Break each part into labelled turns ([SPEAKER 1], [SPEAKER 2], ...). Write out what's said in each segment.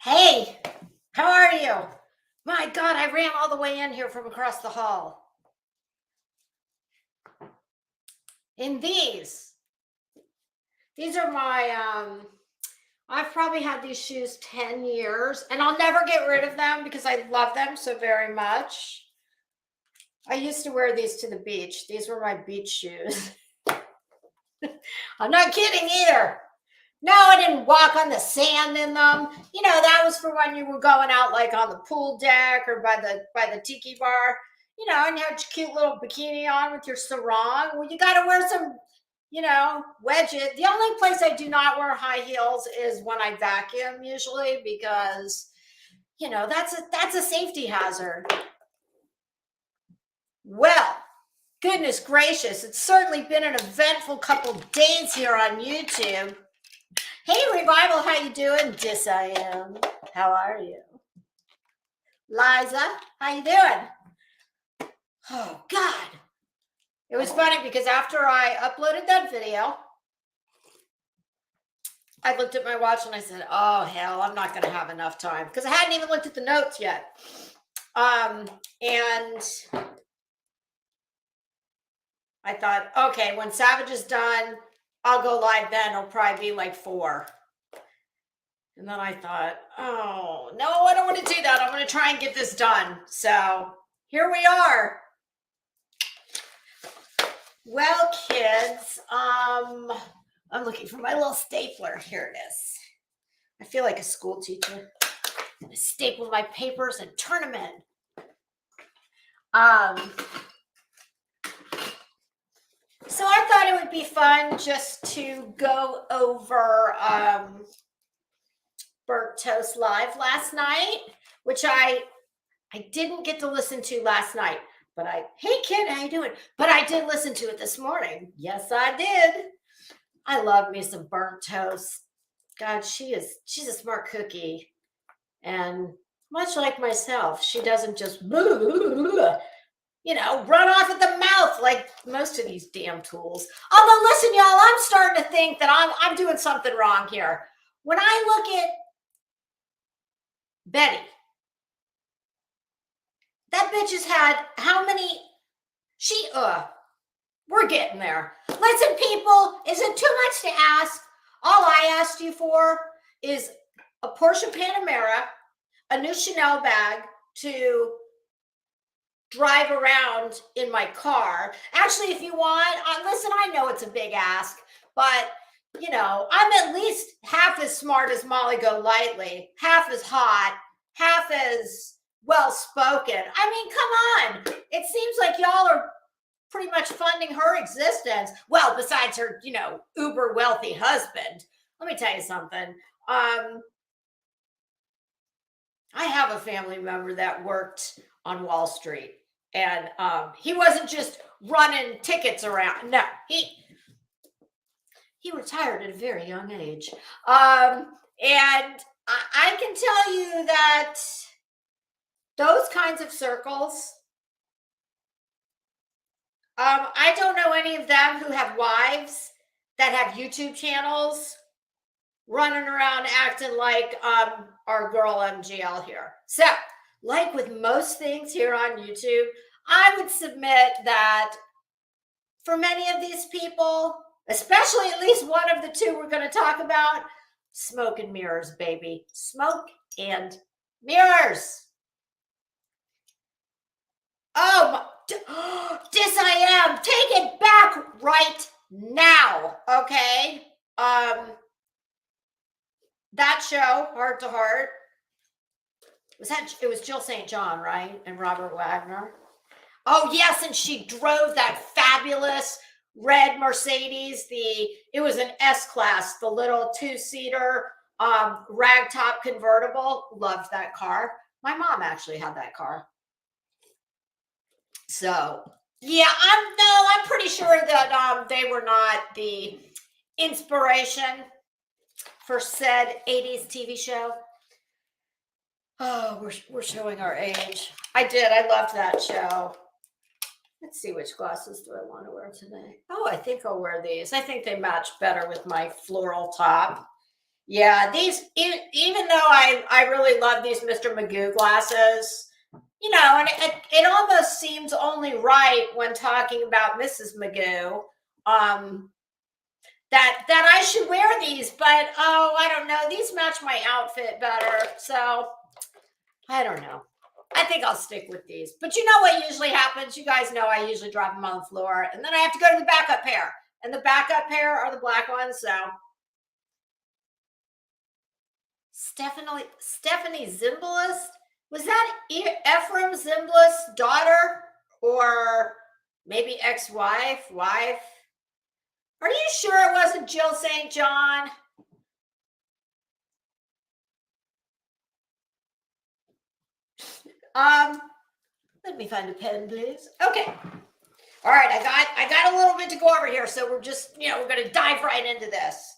[SPEAKER 1] Hey, how are you? My God, I ran all the way in here from across the hall. In these are I've probably had these shoes 10 years and I'll never get rid of them because I love them so very much. I used to wear these to the beach. These were my beach shoes. I'm not kidding either. No, I didn't walk on the sand in them. That was for when you were going out like on the pool deck or by the tiki bar, and you had your cute little bikini on with your sarong. Well, you got to wear some, wedges. The only place I do not wear high heels is when I vacuum usually because, that's a safety hazard. Well, goodness gracious, it's certainly been an eventful couple days here on YouTube. Hey, Revival, how you doing? Dis I am. How are you? Liza, how you doing? Oh, God. It was funny because after I uploaded that video, I looked at my watch and I said, oh, hell, I'm not going to have enough time because I hadn't even looked at the notes yet. And I thought, okay, when Savage is done, I'll go live then. It'll probably be like 4. And then I thought, oh, no, I don't want to do that. I'm going to try and get this done. So here we are. Well, kids, I'm looking for my little stapler. Here it is. I feel like a school teacher. I'm going to staple my papers and turn them in. So I thought it would be fun just to go over Burnt Toast Live last night, which I didn't get to listen to last night. But hey kid, how you doing? But I did listen to it this morning. Yes, I did. I love me some burnt toast. God, she's a smart cookie. And much like myself, she doesn't just run off at the mouth like most of these damn tools. Although, listen, y'all, I'm starting to think that I'm doing something wrong here. When I look at Betty, that bitch has had how many? We're getting there. Listen, people, is it too much to ask? All I asked you for is a Porsche Panamera, a new Chanel bag to drive around in my car. Actually, if you want, listen, I know it's a big ask, but I'm at least half as smart as Molly Golightly, half as hot, half as well-spoken. I mean, come on. It seems like y'all are pretty much funding her existence. Well, besides her, uber wealthy husband. Let me tell you something. I have a family member that worked on Wall Street, and he wasn't just running tickets around. No, he retired at a very young age. And I can tell you that those kinds of circles, I don't know any of them who have wives that have YouTube channels running around acting like our girl MGL here. So, like with most things here on YouTube, I would submit that for many of these people, especially at least one of the two we're going to talk about, smoke and mirrors, baby. Smoke and mirrors. Oh, dis I am. Take it back right now, okay? That show, Heart to Heart, it was Jill St. John, right? And Robert Wagner. Oh, yes, and she drove that fabulous red Mercedes. It was an S-Class, the little 2-seater ragtop convertible. Loved that car. My mom actually had that car. So, yeah, I'm pretty sure that they were not the inspiration for said 80s TV show. Oh, we're showing our age. I loved that show. Let's see, which glasses do I want to wear today? Oh, I think I'll wear these. I think they match better with my floral top. Yeah, these even though I really love these Mr. Magoo glasses, and it almost seems only right when talking about Mrs. Magoo, um, that I should wear these, but oh, I don't know. These match my outfit better, so I don't know. I think I'll stick with these. But you know what usually happens? You guys know I usually drop them on the floor, and then I have to go to the backup pair, and the backup pair are the black ones. So Stephanie Zimbalist, was that Ephraim Zimbalist's daughter, or maybe ex-wife, wife? Are you sure it wasn't Jill St. John? Let me find a pen, please. Okay. All right, I got a little bit to go over here, so we're just, we're going to dive right into this.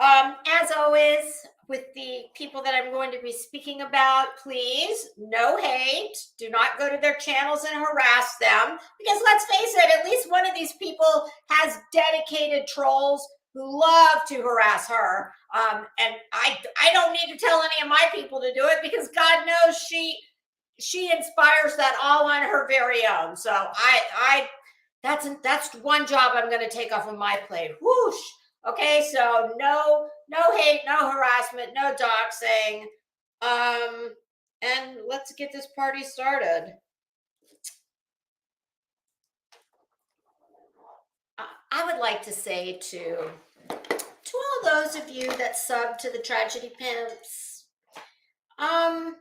[SPEAKER 1] As always, with the people that I'm going to be speaking about, please, no hate. Do not go to their channels and harass them, because let's face it, at least one of these people has dedicated trolls who love to harass her. And I don't need to tell any of my people to do it, because God knows she inspires that all on her very own. So that's one job I'm going to take off of my plate. Whoosh. Okay, so no hate, no harassment, no doxing. And let's get this party started. I would like to say to all those of you that sub to the Tragedy Pimps, now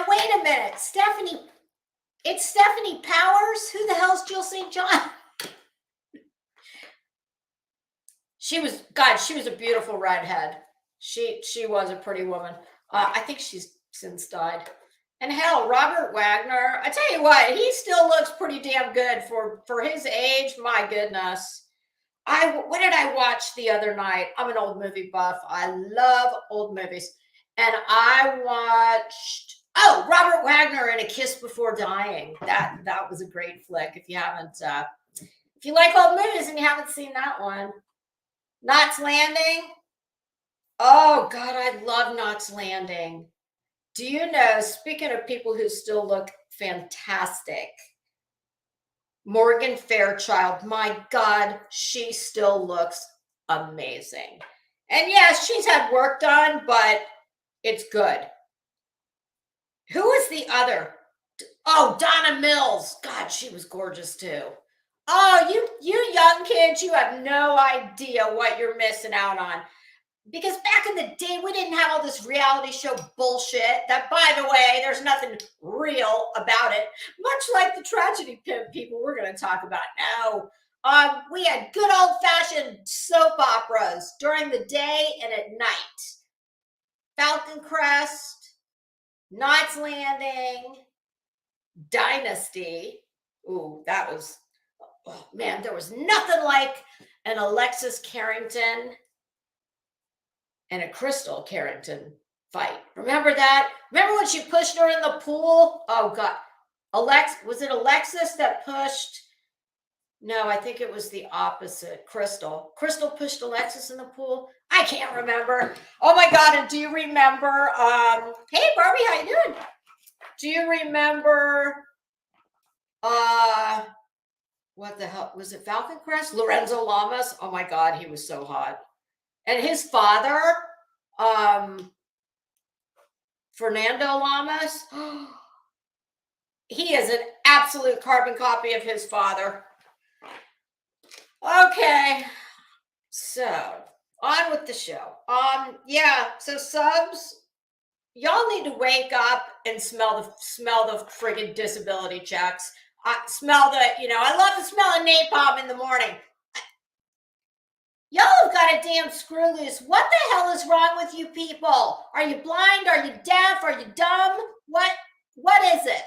[SPEAKER 1] wait a minute, Stephanie. It's Stephanie Powers. Who the hell's Jill St. John? She was a beautiful redhead. She was a pretty woman. I think she's since died. And hell, Robert Wagner, I tell you what, he still looks pretty damn good for his age. My goodness. What did I watch the other night? I'm an old movie buff. I love old movies. And I watched Robert Wagner in A Kiss Before Dying. That was a great flick. If you haven't if you like old movies and you haven't seen that one. Knots Landing. Oh God, I love Knots Landing. Do you know, speaking of people who still look fantastic, Morgan Fairchild, my God, she still looks amazing. And yes, she's had work done, but it's good. Who is the other? Oh, Donna Mills. God, she was gorgeous too. Oh, you young kids, you have no idea what you're missing out on. Because back in the day, we didn't have all this reality show bullshit that, by the way, there's nothing real about it. Much like the Tragedy Pimp people we're going to talk about now. We had good old-fashioned soap operas during the day and at night. Falcon Crest, Knots Landing, Dynasty. Ooh, that was, oh man, there was nothing like an Alexis Carrington and a Crystal Carrington fight. Remember that? Remember when she pushed her in the pool? Oh God. Was it Alexis that pushed? No, I think it was the opposite. Crystal pushed Alexis in the pool. I can't remember. Oh my God. And do you remember, hey Barbie, how you doing? Do you remember, what the hell? Was it Falcon Crest? Lorenzo Lamas? Oh my God, he was so hot. And his father, Fernando Lamas, he is an absolute carbon copy of his father. Okay, so on with the show. Yeah, so subs, y'all need to wake up and smell the friggin' disability checks. Smell the, I love the smell of napalm in the morning. Y'all have got a damn screw loose. What the hell is wrong with you people? Are you blind? Are you deaf? Are you dumb? What is it?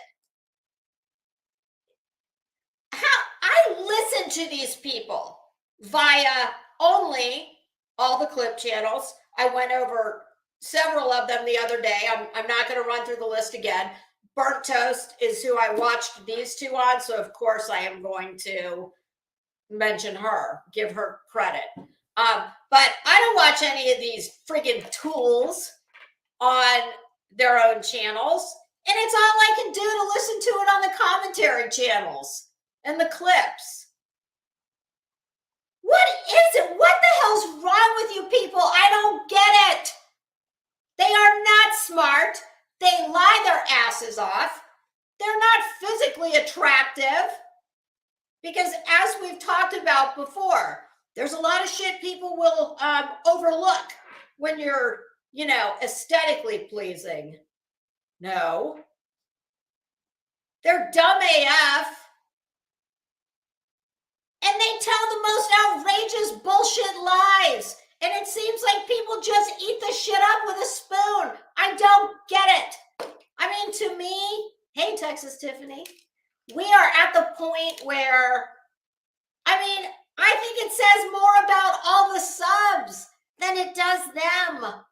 [SPEAKER 1] I listen to these people via only all the clip channels. I went over several of them the other day. I'm not going to run through the list again. Burnt Toast is who I watched these two on, so of course I am going to mention her, give her credit. But I don't watch any of these friggin' tools on their own channels. And it's all I can do to listen to it on the commentary channels and the clips. What is it? What the hell's wrong with you people? I don't get it. They are not smart. They lie their asses off. They're not physically attractive. Because as we've talked about before, there's a lot of shit people will overlook when you're, aesthetically pleasing. No. They're dumb AF. And they tell the most outrageous bullshit lies. And it seems like people just eat the shit up with a spoon. I don't get it. I mean, to me, hey, Texas Tiffany, we are at the point where, I think it says more about all the subs than it does them.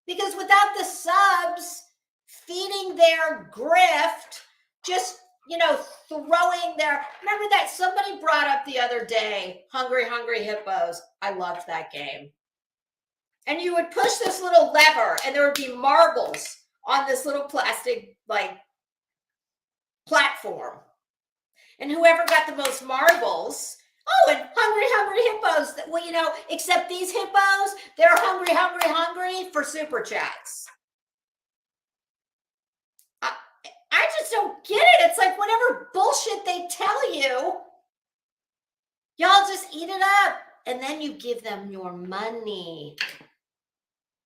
[SPEAKER 1] Because without the subs feeding their grift, just, throwing their, remember that somebody brought up the other day, Hungry Hippos. I loved that game. And you would push this little lever and there would be marbles on this little plastic, platform. And whoever got the most marbles, and Hungry Hippos, well, except these hippos, they're hungry for super chats. I just don't get it. It's like whatever bullshit they tell you, y'all just eat it up. And then you give them your money.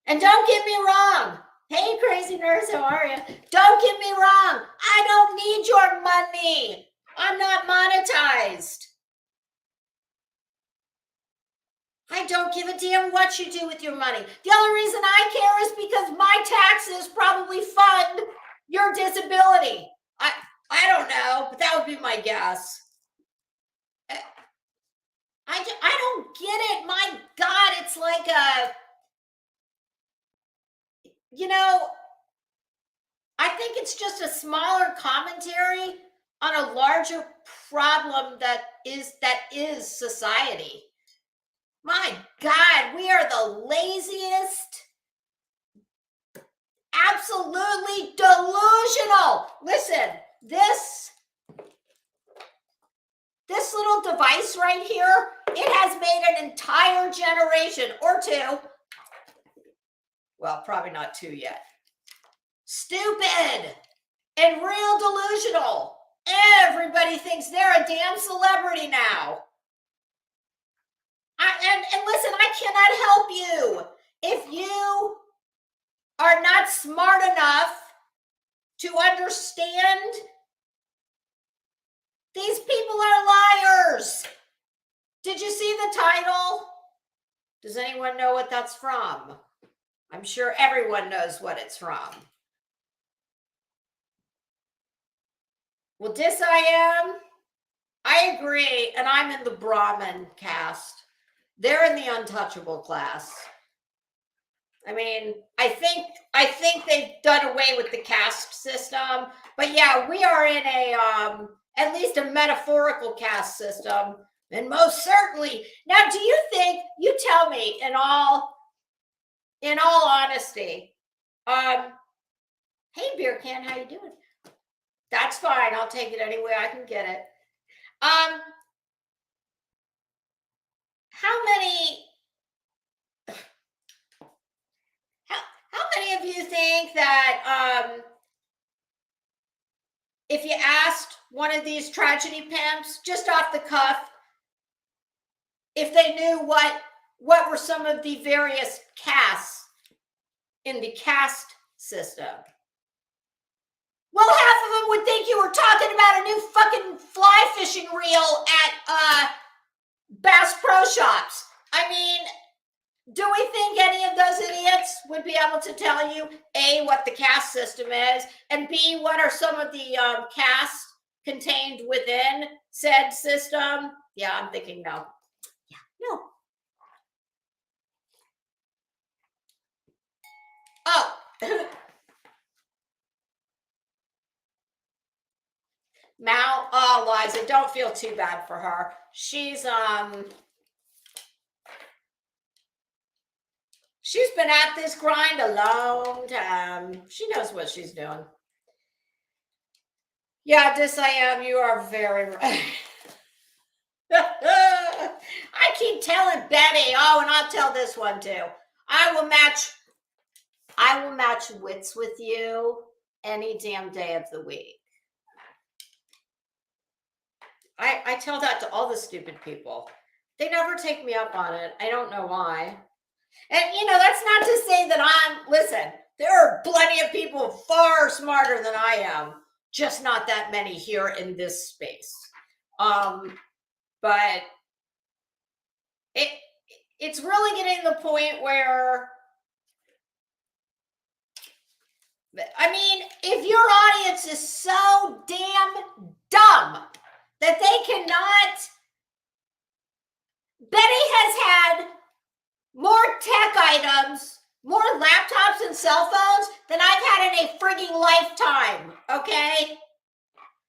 [SPEAKER 1] And don't get me wrong. Hey, crazy nurse, how are you? Don't get me wrong. I don't need your money. I'm not monetized. I don't give a damn what you do with your money. The only reason I care is because my taxes probably fund your disability. I don't know, but that would be my guess. I don't get it. My God, it's like I think it's just a smaller commentary on a larger problem that is society. My God, we are the laziest, absolutely delusional. Listen, this little device right here, it has made an entire generation or two. Well, probably not two yet. Stupid and real delusional. Everybody thinks they're a damn celebrity now. And listen, I cannot help you. If you are not smart enough to understand, these people are liars. Did you see the title? Does anyone know what that's from? I'm sure everyone knows what it's from. Well, I agree, and I'm in the Brahmin caste. They're in the untouchable class. I think they've done away with the caste system, but yeah, we are in a at least a metaphorical caste system, and most certainly. Now, do you think? You tell me in all honesty. Hey, beer can, how you doing? That's fine. I'll take it any way I can get it. How many of you think that if you asked one of these tragedy pimps just off the cuff if they knew what were some of the various castes in the caste system? Well, half of them would think you were talking about a new fucking fly fishing reel at Bass Pro Shops. Do we think any of those idiots would be able to tell you, A, what the caste system is, and B, what are some of the castes contained within said system? Yeah, I'm thinking no. Yeah, no. Oh. Mal, oh, Liza, don't feel too bad for her. She's been at this grind a long time. She knows what she's doing. Yeah, this I am. You are very right. I keep telling Betty, oh, and I'll tell this one too. I will match wits with you any damn day of the week. I tell that to all the stupid people. They never take me up on it. I don't know why. And that's not to say that listen, there are plenty of people far smarter than I am, just not that many here in this space. But it's really getting to the point where, I mean, if your audience is so damn dumb that they cannot, Betty has had more tech items, more laptops and cell phones than I've had in a frigging lifetime, okay?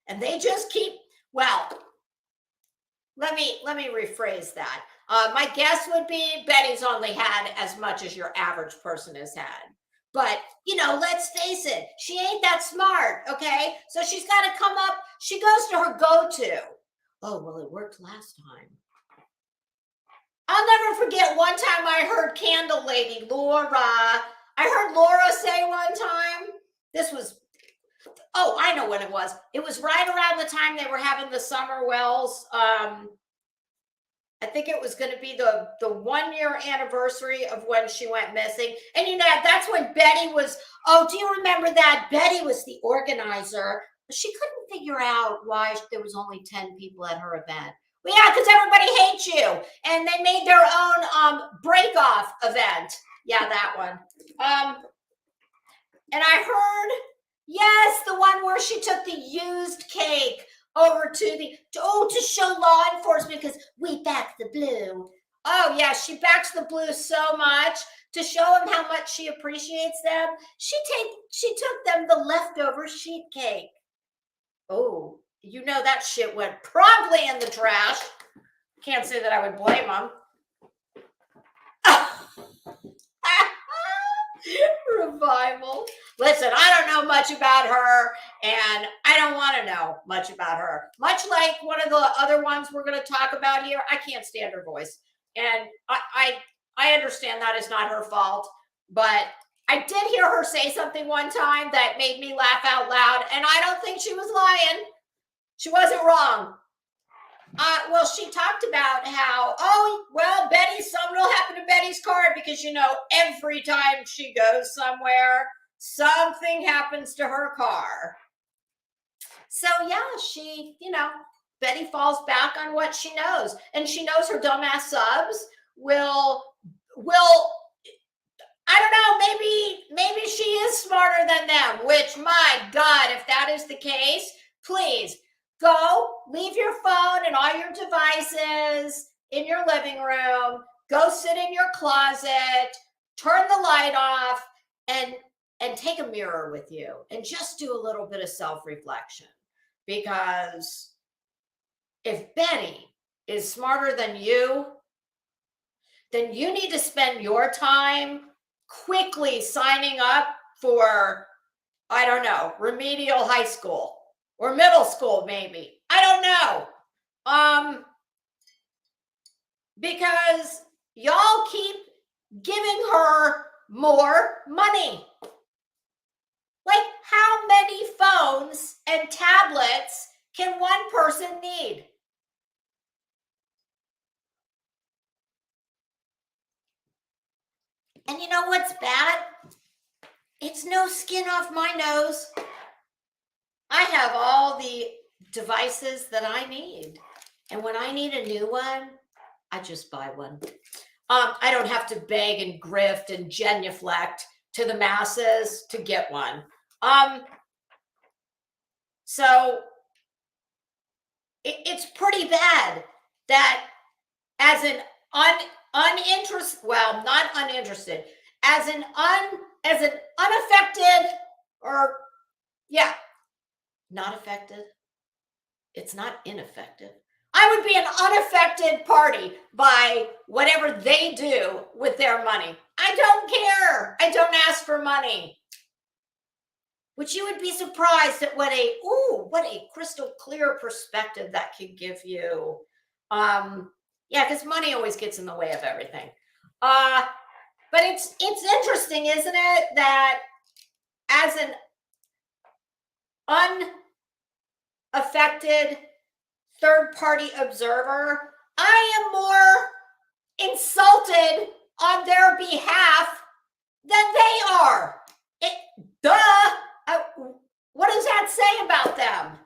[SPEAKER 1] And they just keep, well, let me rephrase that. My guess would be Betty's only had as much as your average person has had. But, let's face it, she ain't that smart, okay? So she's got to come up, she goes to her go-to. Oh, well, it worked last time. I'll never forget one time I heard Candle Lady, Laura. I heard Laura say one time, I know when it was. It was right around the time they were having the Summer Wells. I think it was going to be the 1 year anniversary of when she went missing. And that's when Betty was, do you remember that? Betty was the organizer. She couldn't figure out why there was only 10 people at her event. Well, yeah, because everybody hates you. And they made their own break-off event. Yeah, that one. And I heard, yes, the one where she took the used cake over to show law enforcement because we back the blue. Oh, yeah, she backs the blue so much to show them how much she appreciates them. She took them the leftover sheet cake. Oh, that shit went promptly in the trash. Can't say that I would blame them. Revival. Listen, I don't know much about her, and I don't want to know much about her. Much like one of the other ones we're going to talk about here, I can't stand her voice. And I understand that is not her fault, but I did hear her say something one time that made me laugh out loud, and I don't think she was lying. She wasn't wrong. Well, she talked about how, Betty, something will happen to Betty's car because, every time she goes somewhere, something happens to her car. So, yeah, she, Betty falls back on what she knows. And she knows her dumbass subs will, I don't know, maybe she is smarter than them, which, my God, if that is the case, please, go leave your phone and all your devices in your living room. Go sit in your closet, turn the light off, and take a mirror with you and just do a little bit of self-reflection. Because if Betty is smarter than you, then you need to spend your time quickly signing up for, I don't know, remedial high school. Or middle school, maybe. I don't know. Because y'all keep giving her more money. Like, how many phones and tablets can one person need? And you know what's bad? It's no skin off my nose. I have all the devices that I need. And when I need a new one, I just buy one. I don't have to beg and grift and genuflect to the masses to get one. So it's pretty bad that as an uninterested, well, not uninterested, as an unaffected, or yeah, not affected. it's not ineffective. I would be an unaffected party by whatever they do with their money. I don't care. I don't ask for money. Which you would be surprised at what a crystal clear perspective that could give you. Yeah, because money always gets in the way of everything. But it's interesting, isn't it, that as an unaffected third-party observer, I am more insulted on their behalf than they are. What does that say about them?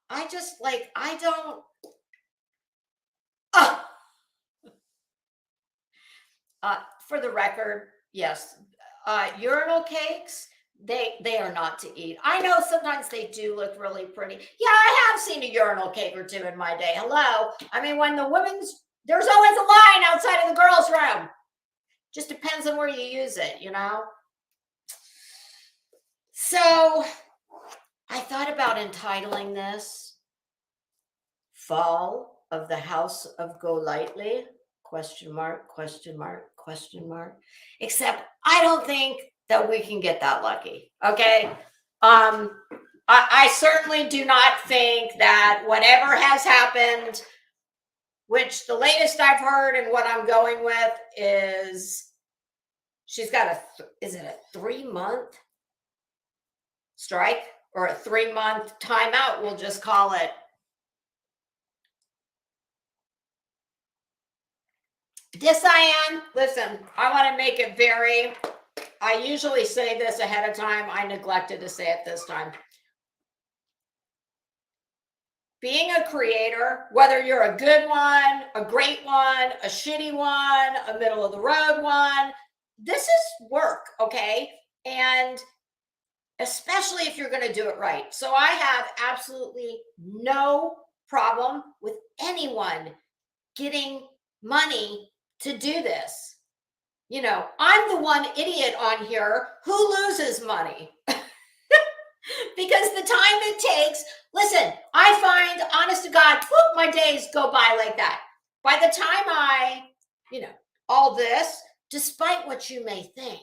[SPEAKER 1] I just I don't. For the record, yes, urinal cakes, they are not to eat. I know sometimes they do look really pretty. Yeah, I have seen a urinal cake or two in my day. Hello. I mean, when there's always a line outside of the girls' room. Just depends on where you use it, you know? So I thought about entitling this Fall of the House of Golightly, question mark, question mark, question mark. Except I don't think that we can get that lucky. Okay. I certainly do not think that whatever has happened, which the latest I've heard and what I'm going with is she's got is it a 3-month strike or a 3-month timeout? We'll just call it. Diane, listen, I want to make it I usually say this ahead of time. I neglected to say it this time. Being a creator, whether you're a good one, a great one, a shitty one, a middle of the road one, this is work, okay? And especially if you're going to do it right. So I have absolutely no problem with anyone getting money to do this. You know, I'm the one idiot on here who loses money. Because the time it takes, listen, I find, honest to God, whoop, my days go by like that. By the time all this, despite what you may think,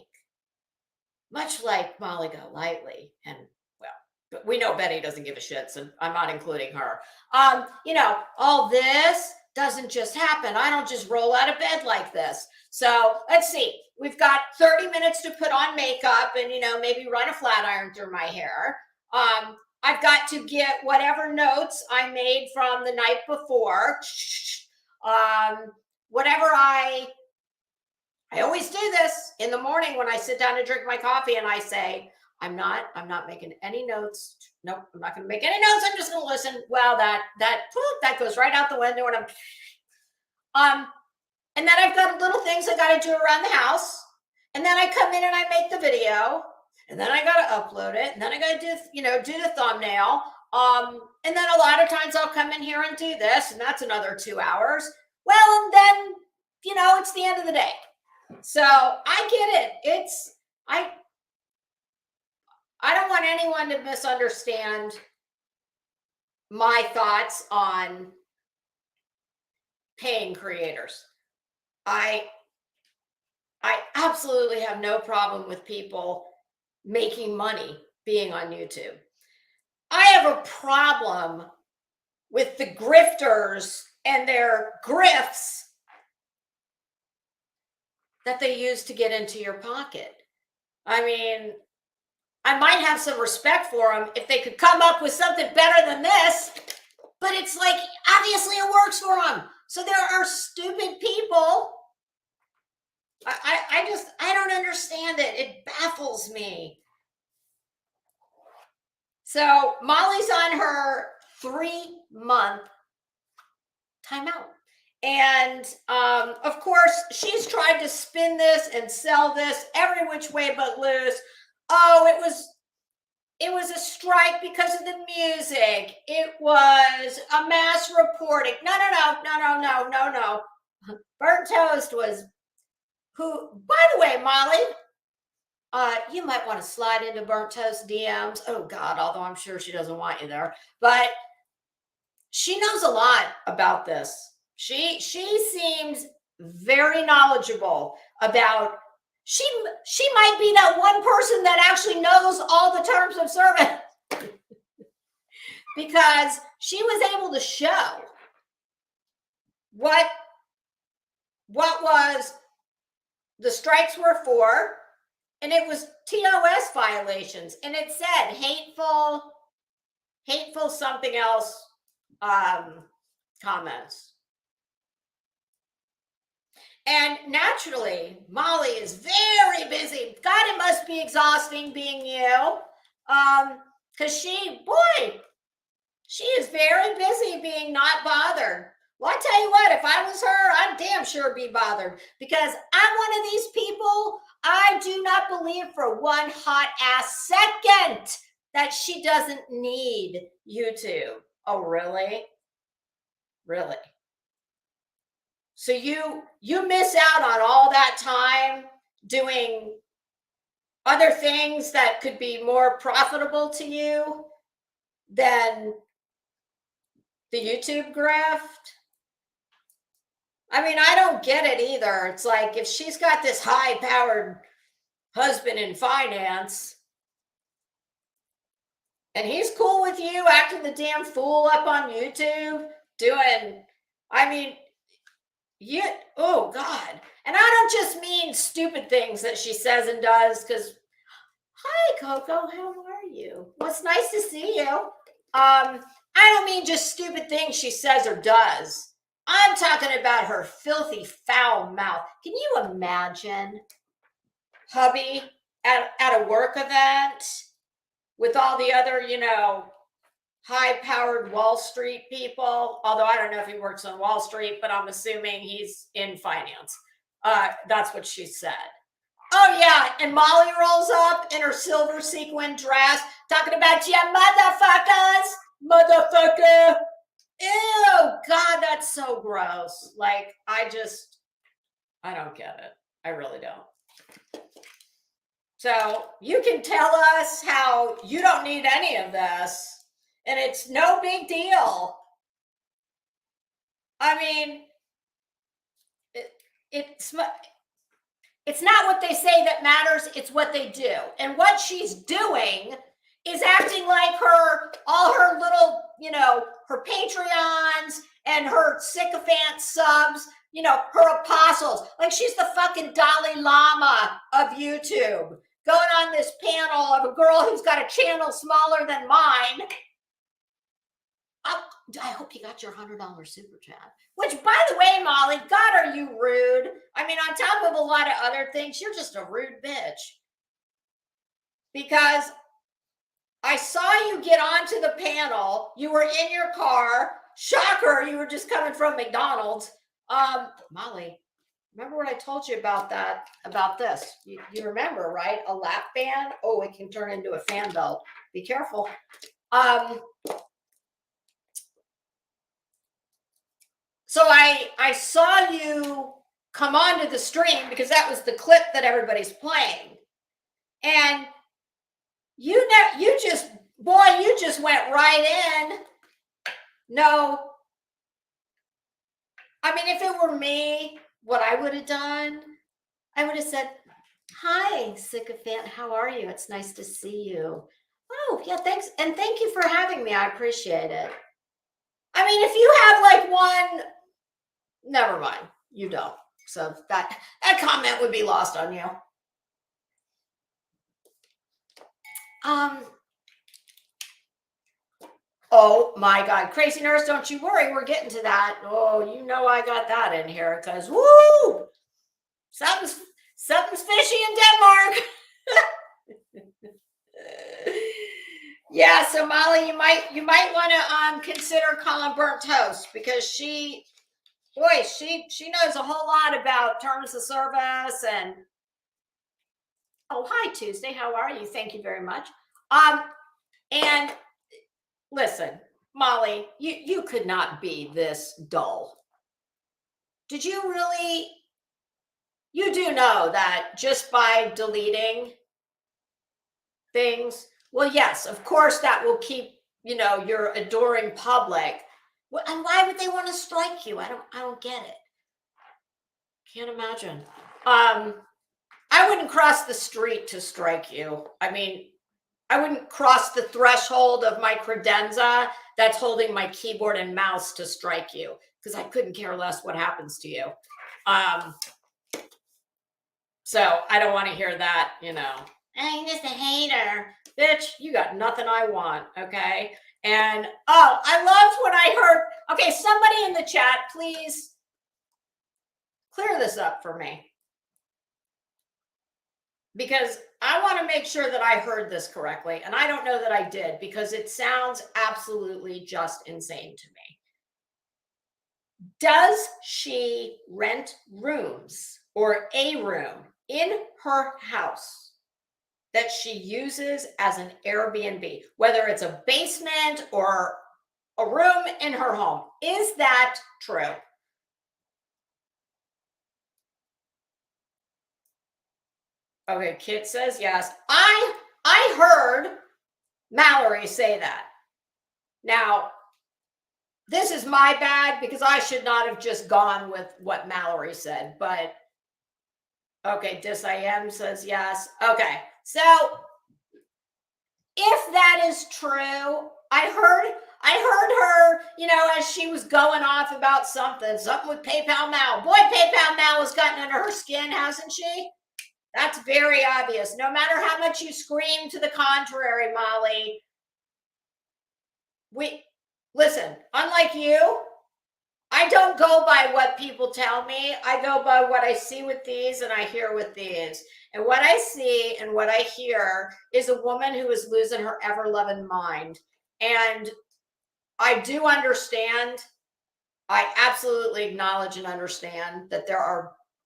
[SPEAKER 1] much like Molly Golightly, and well, we know Betty doesn't give a shit, so I'm not including her. All this doesn't just happen. I don't just roll out of bed like this. So let's see. We've got 30 minutes to put on makeup and, maybe run a flat iron through my hair. I've got to get whatever notes I made from the night before. Whatever I always do this in the morning when I sit down to drink my coffee and I say, I'm not making any notes. Nope, I'm not going to make any notes. I'm just going to listen. Well, that goes right out the window, and and then I've got little things I got to do around the house, and then I come in and I make the video, and then I got to upload it, and then I got to do the thumbnail, and then a lot of times I'll come in here and do this, and that's another 2 hours. Well, and then it's the end of the day. So I get it. I don't want anyone to misunderstand my thoughts on paying creators. I absolutely have no problem with people making money being on YouTube. I have a problem with the grifters and their grifts that they use to get into your pocket. I mean, I might have some respect for them if they could come up with something better than this, but it's like, obviously it works for them. So there are stupid people. I don't understand it. It baffles me. So Molly's on her 3-month timeout. And of course, she's tried to spin this and sell this every which way but loose. Oh, it was a strike because of the music. It was a mass reporting. No. Burnt Toast was who, by the way, Molly, you might want to slide into Burnt Toast DMs. Oh God, although I'm sure she doesn't want you there. But she knows a lot about this. She seems very knowledgeable about. She might be that one person that actually knows all the terms of service because she was able to show what was the strikes were for, and it was TOS violations, and it said hateful something else comments. And naturally, Molly is very busy. God, it must be exhausting being you. Because she is very busy being not bothered. Well, I tell you what, if I was her, I'd damn sure be bothered because I'm one of these people. I do not believe for one hot ass second that she doesn't need YouTube. Oh, really? Really? So you miss out on all that time doing other things that could be more profitable to you than the YouTube graft? I mean, I don't get it either. It's like if she's got this high-powered husband in finance and he's cool with you acting the damn fool up on YouTube doing, I mean, oh God. And I don't just mean stupid things that she says and does because, hi, Coco, how are you? Well, it's nice to see you. I don't mean just stupid things she says or does. I'm talking about her filthy, foul mouth. Can you imagine hubby at a work event with all the other, high-powered Wall Street people? Although I don't know if he works on Wall Street, but I'm assuming he's in finance. That's what she said. Oh, yeah, and Molly rolls up in her silver sequin dress, talking about you motherfuckers, motherfucker. Ew, God, that's so gross. Like, I don't get it. I really don't. So you can tell us how you don't need any of this, and it's no big deal. I mean, it's not what they say that matters, it's what they do. And what she's doing is acting like all her little, her Patreons and her sycophant subs, her apostles, like she's the fucking Dalai Lama of YouTube, going on this panel of a girl who's got a channel smaller than mine. I hope you got your $100 super chat. Which, by the way, Molly, God, are you rude? I mean, on top of a lot of other things, you're just a rude bitch. Because I saw you get onto the panel. You were in your car. Shocker, you were just coming from McDonald's. Molly, remember what I told you about that? About this? You remember, right? A lap band. Oh, it can turn into a fan belt. Be careful. So I saw you come onto the stream because that was the clip that everybody's playing, and you just went right in. No, I mean, if it were me, what I would have done, I would have said, "Hi, sycophant, how are you? It's nice to see you." Oh, yeah, thanks, and thank you for having me. I appreciate it. I mean, if you have like one, never mind, you don't. So that comment would be lost on you. Oh my God, Crazy Nurse, don't you worry, we're getting to that. Oh, I got that in here because woo, something's fishy in Denmark. Yeah, so Molly, you might want to consider calling Burnt Toast because she knows a whole lot about terms of service and. Oh, hi, Tuesday. How are you? Thank you very much. And listen, Molly, you could not be this dull. Did you really? You do know that just by deleting things, well, yes, of course, that will keep, your adoring public And why would they want to strike you? I don't get it. Can't imagine. I wouldn't cross the street to strike you. I mean, I wouldn't cross the threshold of my credenza that's holding my keyboard and mouse to strike you, because I couldn't care less what happens to you. So I don't want to hear that, I'm just a hater. Bitch, you got nothing I want, okay? And I loved when I heard, okay, somebody in the chat, please clear this up for me, because I want to make sure that I heard this correctly. And I don't know that I did, because it sounds absolutely just insane to me. Does she rent rooms or a room in her house that she uses as an Airbnb, whether it's a basement or a room in her home? Is that true? Okay, Kit says yes. I heard Mallory say that. Now, this is my bad, because I should not have just gone with what Mallory said, but okay, Dis-I-Am says yes. Okay, so if that is true, I heard her, as she was going off about something with PayPal Mal. Boy, PayPal Mal has gotten under her skin, hasn't she? That's very obvious. No matter how much you scream to the contrary, Molly, listen, unlike you, I don't go by what people tell me. I go by what I see with these and I hear with these. And what I see and what I hear is a woman who is losing her ever-loving mind. And I do understand. I absolutely acknowledge and understand that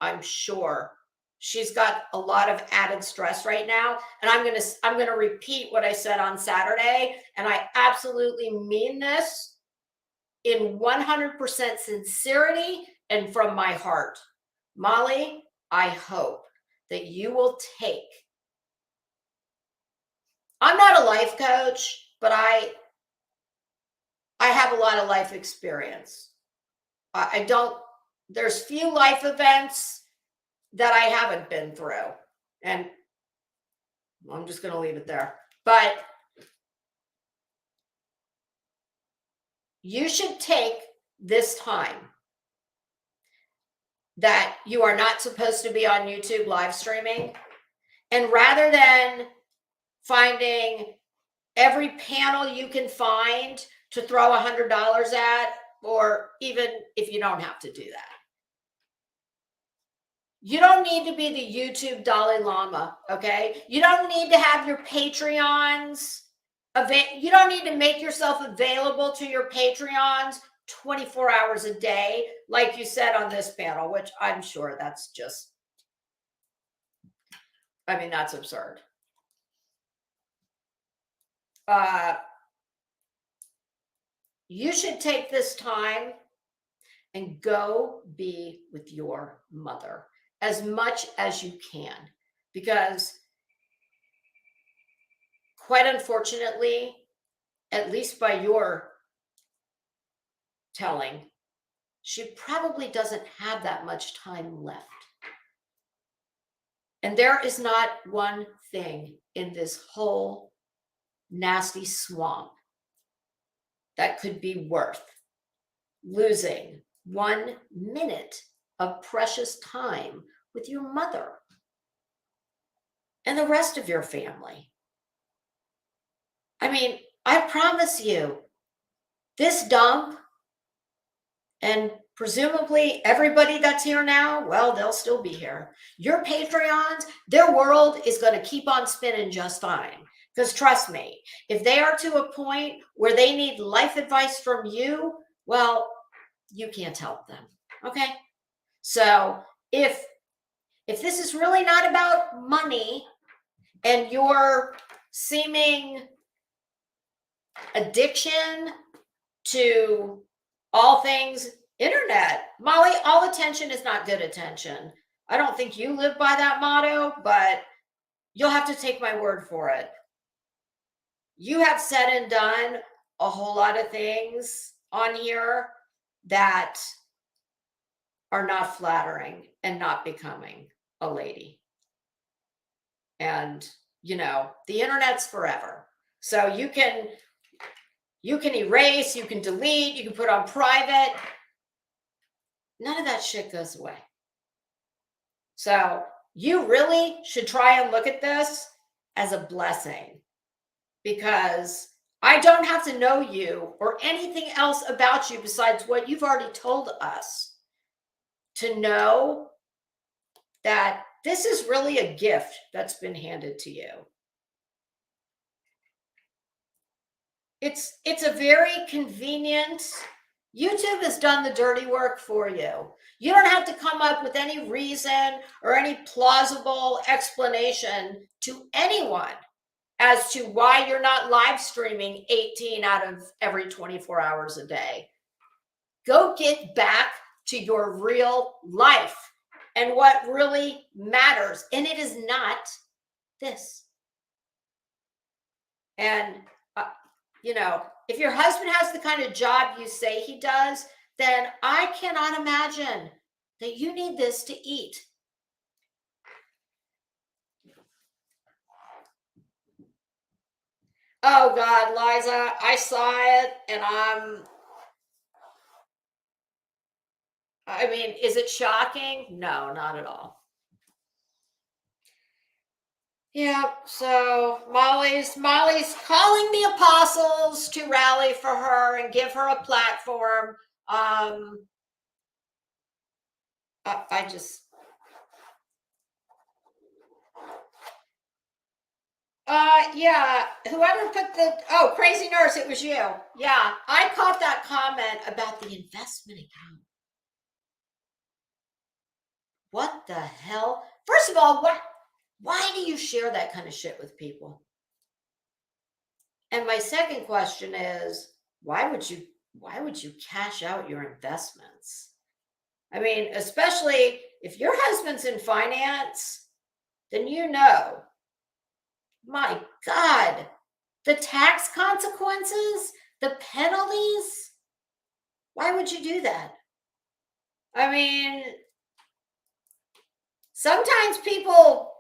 [SPEAKER 1] I'm sure she's got a lot of added stress right now. And I'm going to repeat what I said on Saturday. And I absolutely mean this in 100% sincerity and from my heart. Molly, I hope that you will I'm not a life coach, but I have a lot of life experience. There's few life events that I haven't been through. And I'm just going to leave it there. But you should take this time that you are not supposed to be on YouTube live streaming, and rather than finding every panel you can find to throw $100 at, or even if you don't have to do that, you don't need to be the YouTube Dalai Lama, okay? You don't need to have your Patreons. You don't need to make yourself available to your Patreons 24 hours a day, like you said on this panel, which I'm sure that's just, that's absurd. You should take this time and go be with your mother as much as you can, because quite unfortunately, at least by your telling, she probably doesn't have that much time left. And there is not one thing in this whole nasty swamp that could be worth losing 1 minute of precious time with your mother and the rest of your family. I promise you, this dump, and presumably everybody that's here now, well, they'll still be here. Your Patreons, their world is going to keep on spinning just fine. Because trust me, if they are to a point where they need life advice from you, well, you can't help them. Okay? So if this is really not about money and your seeming addiction to all things internet, Molly, all attention is not good attention. I don't think you live by that motto, but you'll have to take my word for it. You have said and done a whole lot of things on here that are not flattering and not becoming a lady. And, the internet's forever. So you can erase, you can delete, you can put on private. None of that shit goes away. So you really should try and look at this as a blessing, because I don't have to know you or anything else about you besides what you've already told us to know that this is really a gift that's been handed to you. It's a very convenient. YouTube has done the dirty work for you. You don't have to come up with any reason or any plausible explanation to anyone as to why you're not live streaming 18 out of every 24 hours a day. Go get back to your real life and what really matters. And it is not this. And, if your husband has the kind of job you say he does, then I cannot imagine that you need this to eat. Oh God, Liza, I saw it and is it shocking? No, not at all. Yeah, so Molly's calling the apostles to rally for her and give her a platform. I just yeah, whoever put crazy nurse, it was you. Yeah, I caught that comment about the investment account. What the hell? First of all, why do you share that kind of shit with people? And my second question is, why would you cash out your investments? Especially if your husband's in finance, then my God, the tax consequences, the penalties. Why would you do that? Sometimes people,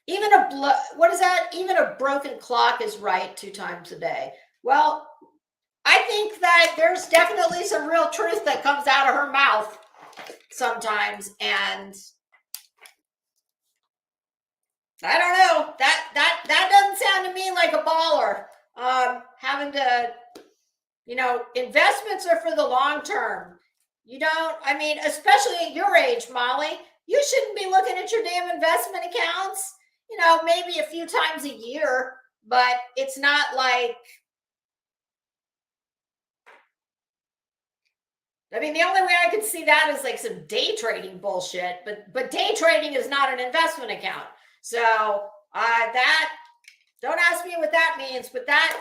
[SPEAKER 1] even a broken clock is right 2 times a day. Well, I think that there's definitely some real truth that comes out of her mouth sometimes, and I don't know. That doesn't sound to me like a baller. Having to, investments are for the long term. You don't, especially at your age, Molly, you shouldn't be looking at your damn investment accounts, maybe a few times a year, but it's not like, the only way I could see that is like some day trading bullshit, but day trading is not an investment account. So that, don't ask me what that means, but that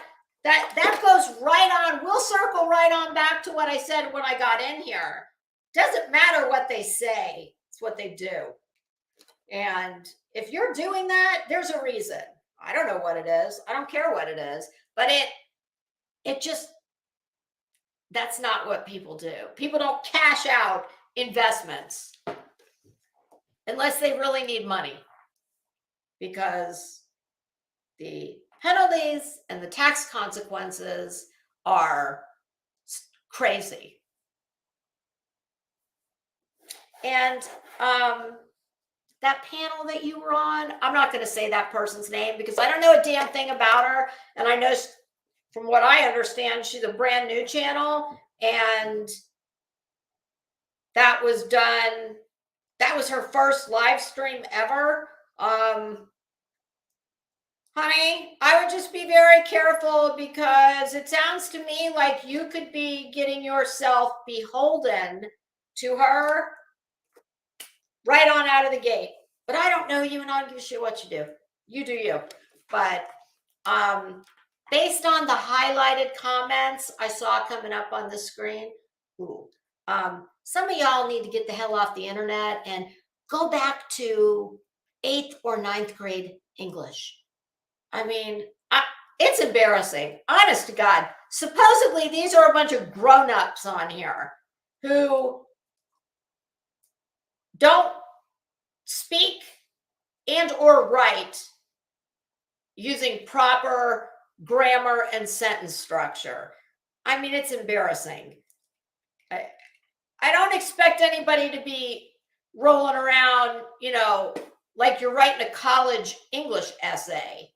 [SPEAKER 1] goes right on. We'll circle right on back to what I said when I got in here. Doesn't matter what they say, it's what they do. And if you're doing that, there's a reason. I don't know what it is. I don't care what it is, but it just, that's not what people do. People don't cash out investments unless they really need money, because the penalties and the tax consequences are crazy. And that panel that you were on, I'm not going to say that person's name because I don't know a damn thing about her. And I know, from what I understand, she's a brand new channel, and that was her first live stream ever. Honey, I would just be very careful, because it sounds to me like you could be getting yourself beholden to her right on out of the gate. But I don't know you, and I don't give a shit what you do. You do you. But based on the highlighted comments I saw coming up on the screen, some of y'all need to get the hell off the internet and go back to 8th or 9th grade English. it's embarrassing, honest to God. Supposedly, these are a bunch of grown-ups on here who don't speak and or write using proper grammar and sentence structure. I mean, it's embarrassing. I don't expect anybody to be rolling around, like you're writing a college English essay.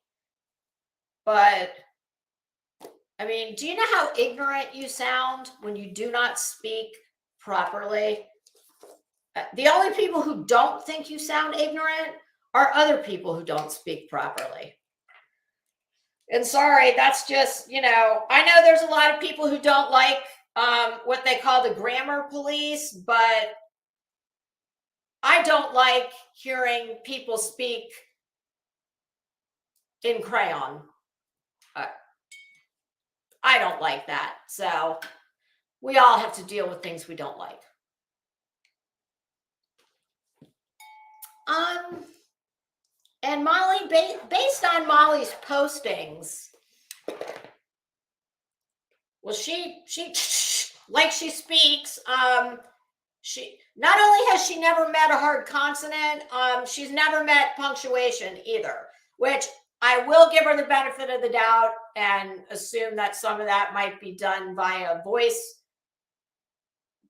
[SPEAKER 1] But, I mean, do you know how ignorant you sound when you do not speak properly? The only people who don't think you sound ignorant are other people who don't speak properly. And sorry, that's just, I know there's a lot of people who don't like what they call the grammar police, but I don't like hearing people speak in crayon. I don't like that. So we all have to deal with things we don't like. And Molly, based on Molly's postings, well, she like she speaks. She not only has she never met a hard consonant, she's never met punctuation either, which I will give her the benefit of the doubt and assume that some of that might be done via voice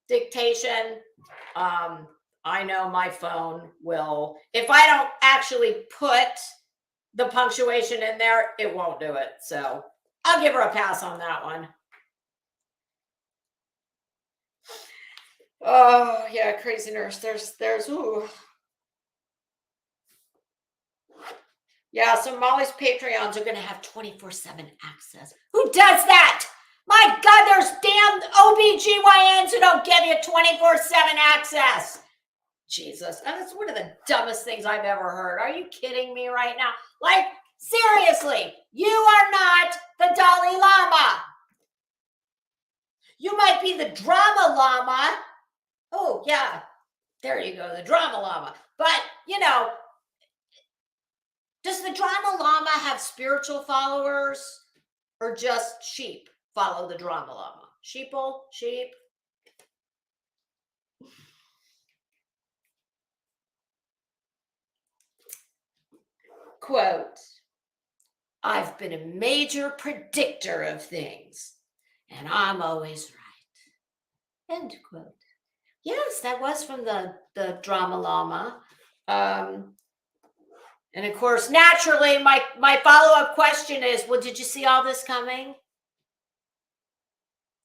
[SPEAKER 1] dictation. I know my phone will, if I don't actually put the punctuation in there, it won't do it. So I'll give her a pass on that one. Oh, yeah, crazy nurse. There's, ooh. Yeah, so Molly's Patreons are going to have 24/7 access. Who does that? My God, there's damn OBGYNs who don't give you 24/7 access. Jesus, that's one of the dumbest things I've ever heard. Are you kidding me right now? Like, seriously, you are not the Dalai Lama. You might be the drama llama. Oh, yeah, there you go, the drama llama. But, does the drama llama have spiritual followers or just sheep follow the drama llama? Sheep. Quote, I've been a major predictor of things, and I'm always right. End quote. Yes, that was from the drama llama. And of course, naturally, my follow-up question is, well, did you see all this coming?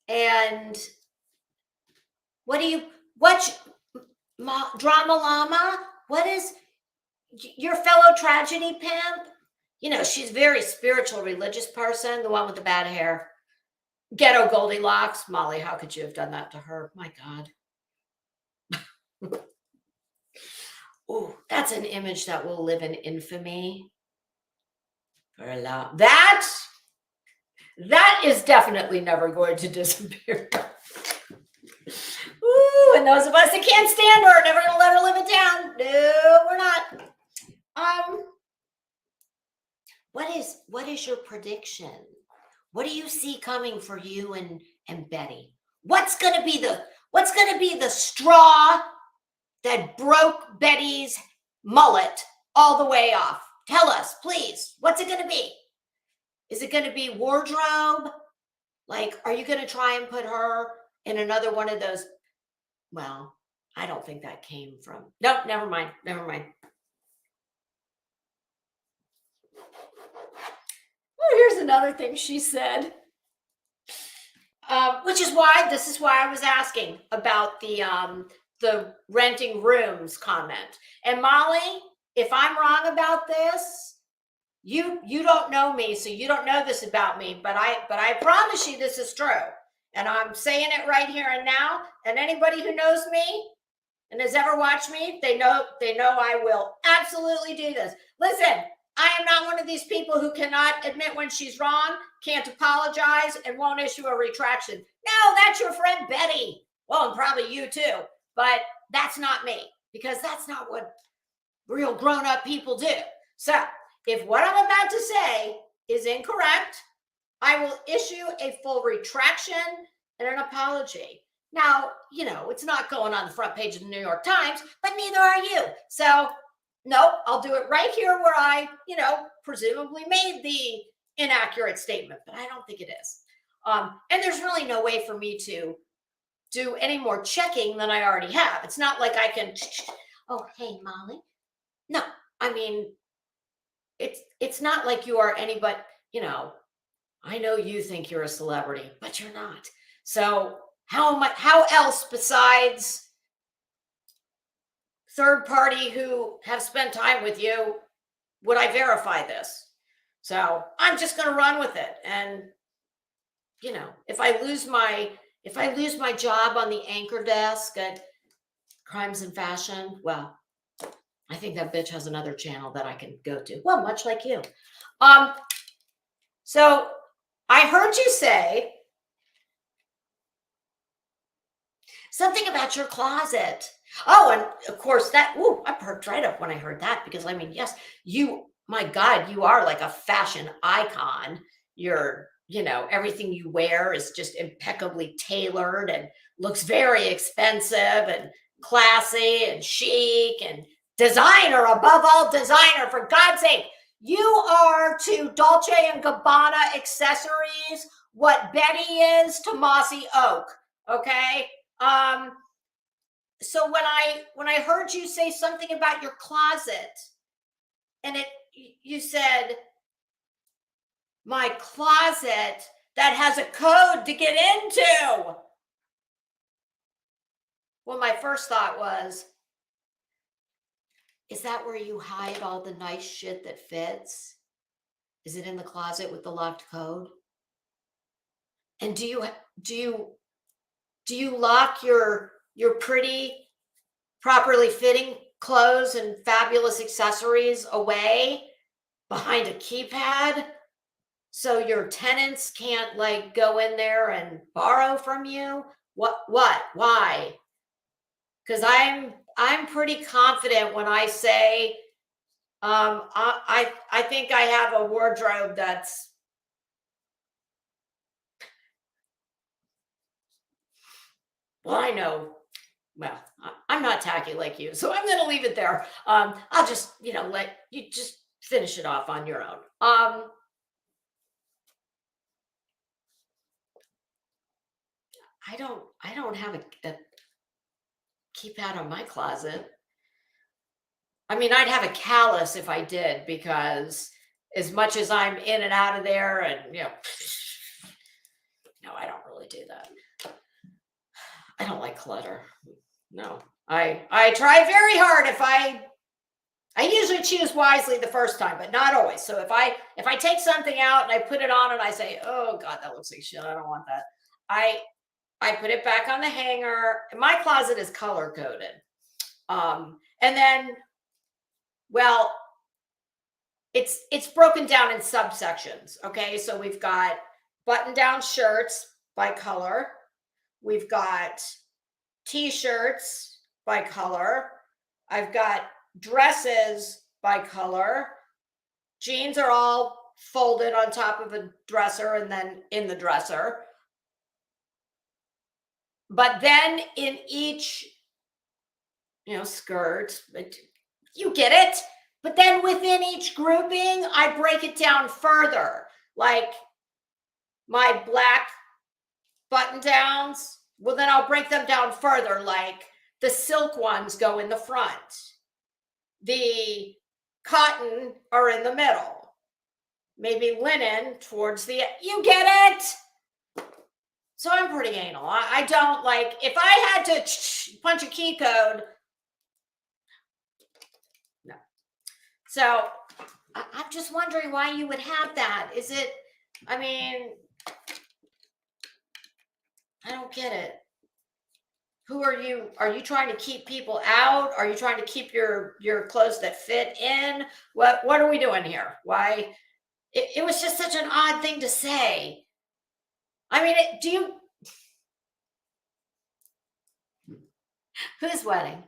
[SPEAKER 1] And drama llama? What is your fellow tragedy pimp? She's a very spiritual, religious person, the one with the bad hair. Ghetto Goldilocks. Molly, how could you have done that to her? My God. Oh, that's an image that will live in infamy for a long. That is definitely never going to disappear. Ooh, and those of us that can't stand her are never going to let her live it down. No, we're not. What is your prediction? What do you see coming for you and Betty? What's going to be the straw that broke Betty's mullet all the way off? Tell us, please. What's it going to be? Is it going to be wardrobe? Like, are you going to try and put her in another one of those? Well, I don't think that came from. No, never mind. Oh, here's another thing she said. This is why I was asking about the renting rooms comment. And Molly, if I'm wrong about this, you don't know me, so you don't know this about me, but I promise you this is true. And I'm saying it right here and now. And anybody who knows me and has ever watched me, they know I will absolutely do this. Listen, I am not one of these people who cannot admit when she's wrong, can't apologize, and won't issue a retraction. No, that's your friend Betty. Well, and probably you too. But that's not me, because that's not what real grown-up people do. So if what I'm about to say is incorrect. I will issue a full retraction and an apology. Now, it's not going on the front page of the New York Times, but neither are you. So, nope, I'll do it right here where I, presumably made the inaccurate statement, but I don't think it is. And there's really no way for me to do any more checking than I already have. It's not like I can, oh, hey, Molly. No, I mean, it's not like you are anybody, I know you think you're a celebrity, but you're not. So how else besides third party who have spent time with you would I verify this? So I'm just going to run with it. And, if I lose my job on the anchor desk at Crimes and Fashion, well, I think that bitch has another channel that I can go to. Well, much like you. So I heard you say something about your closet. Oh, and of course I perked right up when I heard that because yes, my God, you are like a fashion icon. You're, everything you wear is just impeccably tailored and looks very expensive and classy and chic and designer, above all designer, for God's sake. You are to Dolce and Gabbana accessories what Betty is to Mossy Oak. Okay. So when I heard you say something about your closet, and you said my closet that has a code to get into. Well, my first thought was, is that where you hide all the nice shit that fits? Is it in the closet with the locked code? And do you lock your pretty, properly fitting clothes and fabulous accessories away behind a keypad so your tenants can't go in there and borrow from you? What? Why? Because I'm pretty confident when I say I think I have a wardrobe that's, well, I know. Well, I'm not tacky like you, so I'm going to leave it there. I'll just, let you just finish it off on your own. I don't have a keypad on my closet. I'd have a callus if I did, because as much as I'm in and out of there and, no, I don't really do that. I don't like clutter. No, I try very hard. I usually choose wisely the first time, but not always. So if I take something out and I put it on and I say, oh God, that looks like shit, I don't want that, I put it back on the hanger. My closet is color coded. And then, well, it's broken down in subsections. Okay. So we've got button down shirts by color. We've got t-shirts by color. I've got dresses by color. Jeans are all folded on top of a dresser and then in the dresser. But then in each, skirt, you get it. But then within each grouping, I break it down further. Like my black button downs, well, then I'll break them down further. Like the silk ones go in the front. The cotton are in the middle. Maybe linen towards the, you get it? So I'm pretty anal. I don't if I had to punch a key code, no. So I'm just wondering why you would have that. Is it, I don't get it. Who are you? Are you trying to keep people out? Are you trying to keep your clothes that fit in? What are we doing here? Why? It was just such an odd thing to say. Do you? Whose wedding?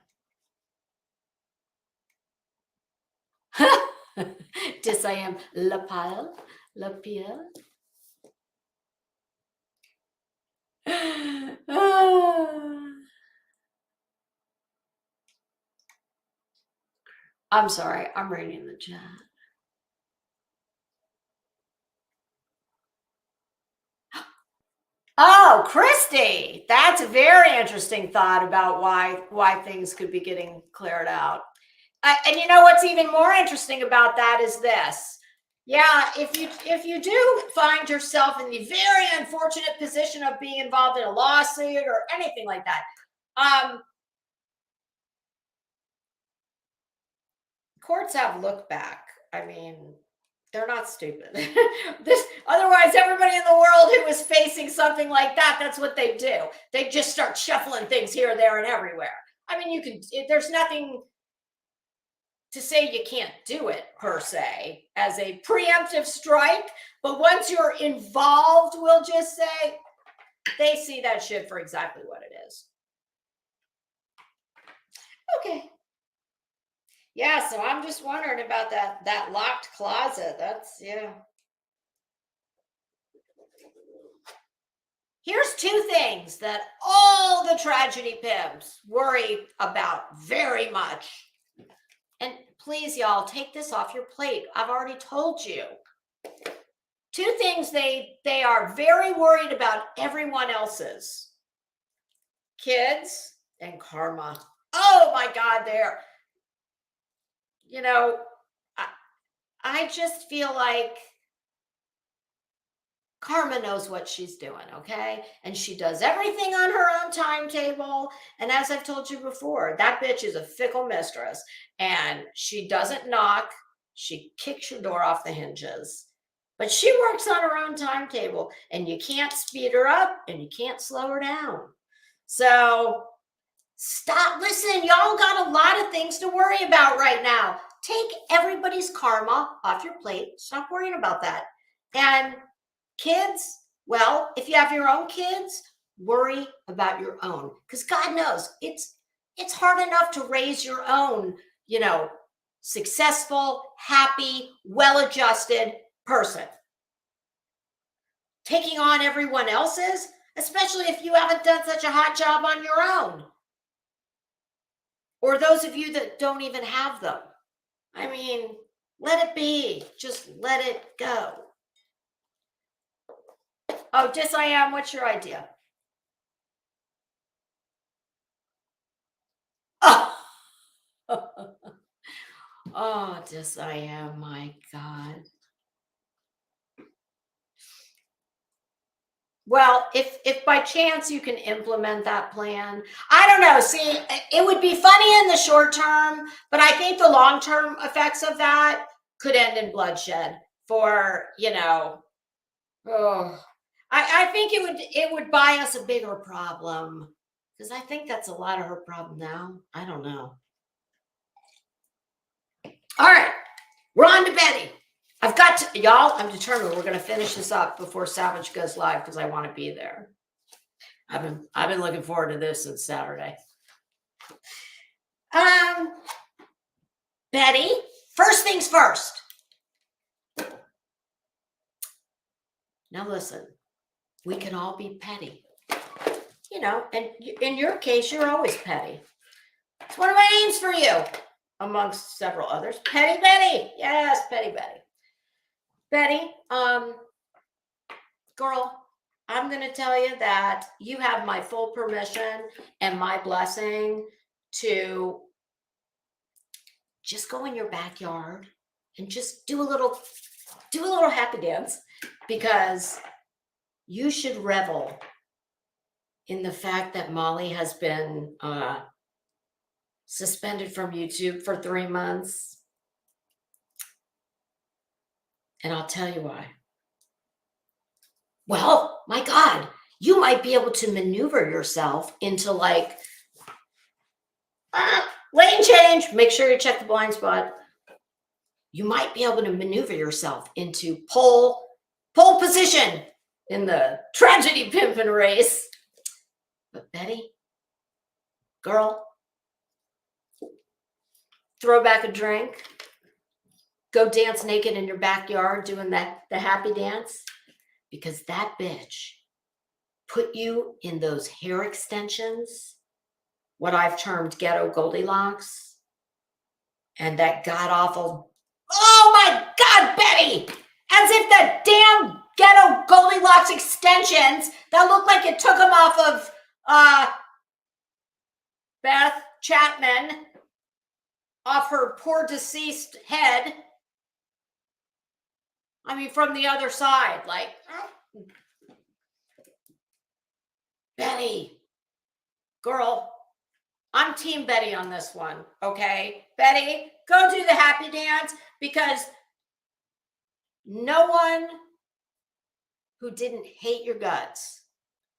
[SPEAKER 1] Dis I am La Pile. La Pierre. I'm sorry, I'm reading the chat. Oh, Christy, that's a very interesting thought about why things could be getting cleared out. And you know what's even more interesting about that is this. Yeah, if you do find yourself in the very unfortunate position of being involved in a lawsuit or anything like that, courts have look back. I mean, they're not stupid. Otherwise, everybody in the world who is facing something like that, that's what they do. They just start shuffling things here, there, and everywhere. I mean, there's nothing to say you can't do it per se as a preemptive strike, but once you're involved, we'll just say they see that shit for exactly what it is. Okay. Yeah, so I'm just wondering about that locked closet. That's, yeah. Here's two things that all the tragedy pimps worry about very much. And please, y'all, take this off your plate. I've already told you. Two things they are very worried about everyone else's. Kids and karma. Oh my God, they're, you know, I just feel like Karma knows what she's doing, okay? And she does everything on her own timetable. And as I've told you before, that bitch is a fickle mistress. And she doesn't knock. She kicks your door off the hinges. But she works on her own timetable. And you can't speed her up and you can't slow her down. So stop. Listen, y'all got a lot of things to worry about right now. Take everybody's karma off your plate. Stop worrying about that. And kids, well, if you have your own kids, worry about your own. Because God knows it's hard enough to raise your own, successful, happy, well-adjusted person. Taking on everyone else's, especially if you haven't done such a hot job on your own. Or those of you that don't even have them. I mean, let it be. Just let it go. Oh, I am. What's your idea? Oh, oh, I am. My God. Well, if by chance you can implement that plan, I don't know. See, it would be funny in the short term, but I think the long-term effects of that could end in bloodshed for, I think it would buy us a bigger problem because I think that's a lot of her problem now. I don't know. All right, we're on to Betty. I've got to, y'all, I'm determined we're going to finish this up before Savage goes live because I want to be there. I've been looking forward to this since Saturday. Betty, first things first. Now listen, we can all be petty. And in your case, you're always petty. It's one of my names for you, amongst several others. Petty Betty. Yes, Petty Betty. Betty, girl, I'm going to tell you that you have my full permission and my blessing to just go in your backyard and just do a little happy dance, because you should revel in the fact that Molly has been suspended from YouTube for 3 months. And I'll tell you why. Well, my God, you might be able to maneuver yourself into lane change. Make sure you check the blind spot. You might be able to maneuver yourself into pole position in the tragedy pimpin' race. But Betty, girl, throw back a drink, go dance naked in your backyard doing the happy dance? Because that bitch put you in those hair extensions, what I've termed ghetto Goldilocks, and that god awful, oh my God, Betty, as if the damn ghetto Goldilocks extensions that look like it took them off of Beth Chapman, off her poor deceased head. I mean, from the other side, like, Betty, girl, I'm Team Betty on this one, okay? Betty, go do the happy dance, because no one who didn't hate your guts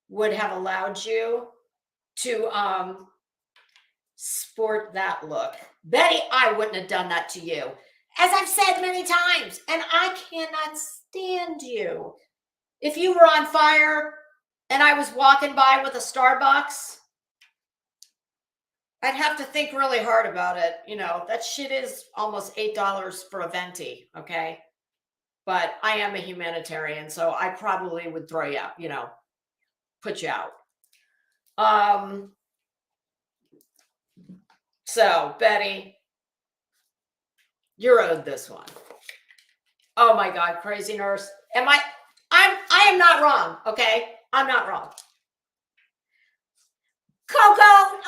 [SPEAKER 1] would have allowed you to sport that look. Betty, I wouldn't have done that to you. As I've said many times, and I cannot stand you. If you were on fire and I was walking by with a Starbucks, I'd have to think really hard about it. You know, that shit is almost $8 for a venti, okay? But I am a humanitarian, so I probably would throw you out, you know, put you out. So, Betty, you're owed this one. Oh my God, crazy nurse. I am not wrong, okay? I'm not wrong. Coco,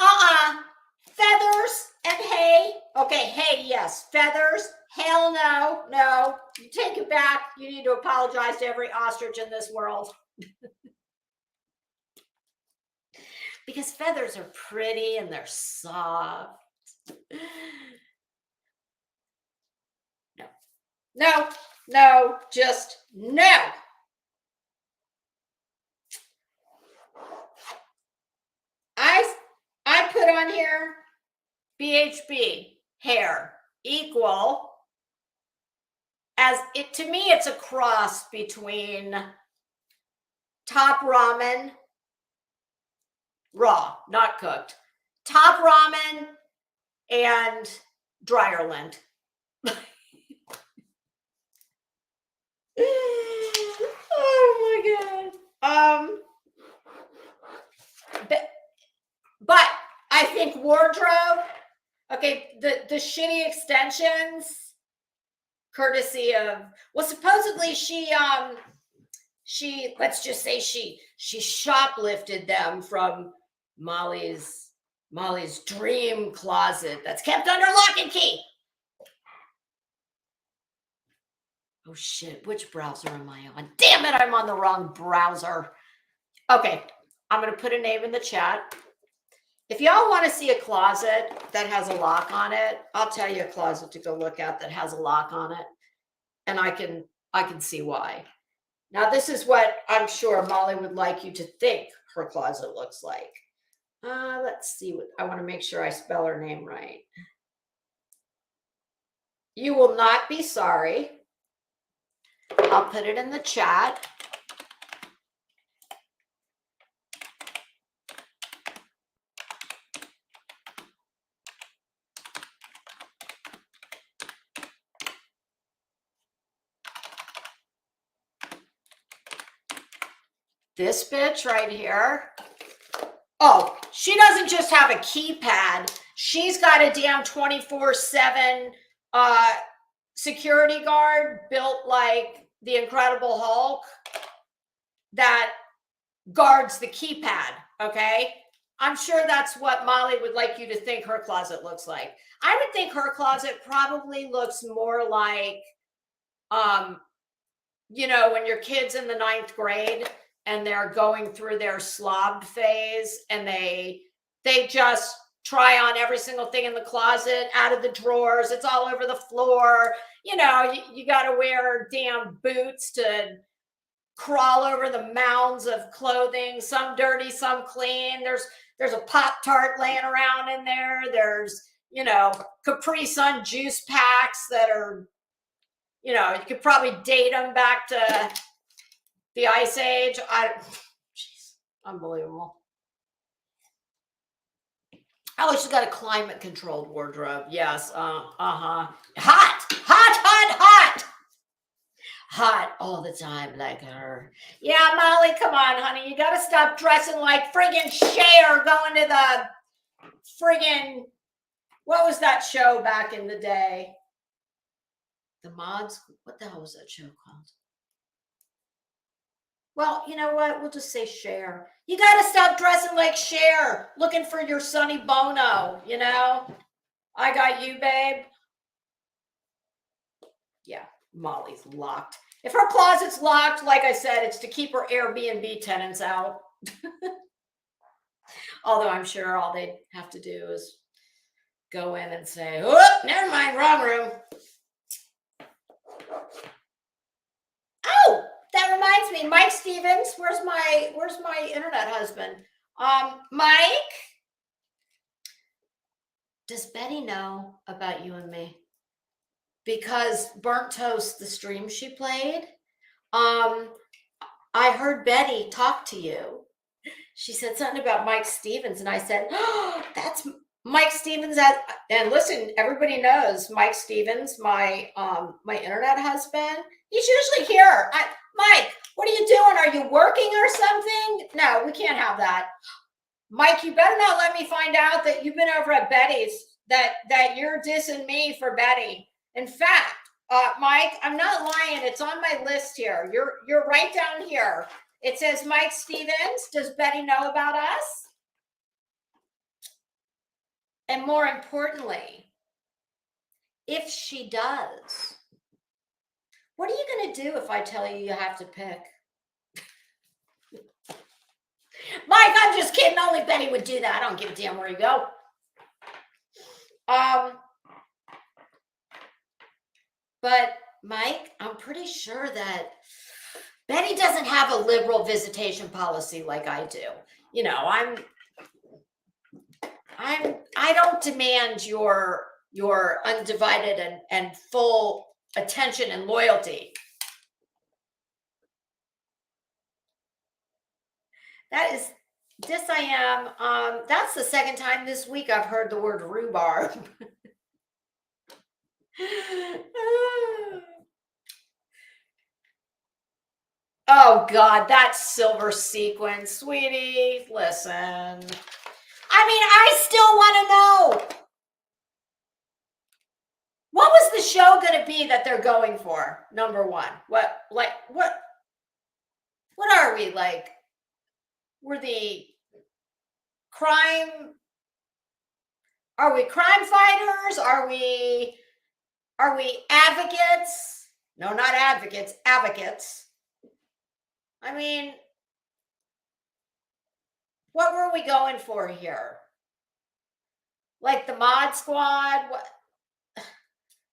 [SPEAKER 1] feathers and hay. Okay, hay, yes. Feathers, hell no, no. You take it back. You need to apologize to every ostrich in this world. Because feathers are pretty and they're soft. No, just no. I put on here BHB hair equal, as it, to me, it's a cross between Top Ramen, raw, not cooked, Top Ramen and Dryerland. Oh my God. But I think wardrobe, okay, the shitty extensions, courtesy of, well, supposedly she let's just say she shoplifted them from Molly's dream closet that's kept under lock and key. Oh shit, which browser am I on? Damn it, I'm on the wrong browser. Okay, I'm going to put a name in the chat. If y'all want to see a closet that has a lock on it, I'll tell you a closet to go look at that has a lock on it. And I can see why. Now, this is what I'm sure Molly would like you to think her closet looks like. Let's see. I want to make sure I spell her name right. You will not be sorry. I'll put it in the chat. This bitch right here. Oh, she doesn't just have a keypad. She's got a damn 24/7 security guard built like the Incredible Hulk that guards the keypad, okay? I'm sure that's what Molly would like you to think her closet looks like. I would think her closet probably looks more like, you know, when your kid's in the 9th grade and they're going through their slob phase and they just try on every single thing in the closet, out of the drawers, it's all over the floor. You know, you got to wear damn boots to crawl over the mounds of clothing, some dirty, some clean. There's a Pop-Tart laying around in there. There's, you know, Capri Sun juice packs that are, you know, you could probably date them back to the Ice Age. Jeez, unbelievable. Oh, she's got a climate controlled wardrobe. Yes. Hot. hot all the time like her. Yeah, Molly, come on, honey. You got to stop dressing like friggin' Cher going to the friggin', what was that show back in the day? The Mods? What the hell was that show called? Well, you know what? We'll just say Cher. You got to stop dressing like Cher, looking for your Sonny Bono, you know? I got you, babe. Yeah, Molly's locked. If her closet's locked, like I said, it's to keep her Airbnb tenants out. Although I'm sure all they'd have to do is go in and say, oh, never mind, wrong room. Oh, that reminds me, Mike Stevens, where's my internet husband? Mike, does Betty know about you and me? Because Burnt Toast, the stream she played, I heard Betty talk to you. She said something about Mike Stevens, and I said, oh, that's Mike Stevens. And listen, everybody knows Mike Stevens, my internet husband. He's usually here. Mike, what are you doing? Are you working or something? No, we can't have that. Mike, you better not let me find out that you've been over at Betty's, that you're dissing me for Betty. In fact, Mike, I'm not lying. It's on my list here. You're right down here. It says, Mike Stevens, does Betty know about us? And more importantly, if she does, what are you going to do if I tell you have to pick? Mike, I'm just kidding. Only Betty would do that. I don't give a damn where you go. But Mike, I'm pretty sure that Betty doesn't have a liberal visitation policy like I do. You know, I don't demand your undivided and full attention and loyalty. I am. That's the second time this week I've heard the word rhubarb. Oh God, that silver sequin, sweetie. Listen, I mean, I still want to know, what was the show going to be that they're going for? Number one, what are we like? We're the crime. Are we crime fighters? Are we advocates? No, not advocates, advocates. I mean, what were we going for here? Like the Mod Squad? What?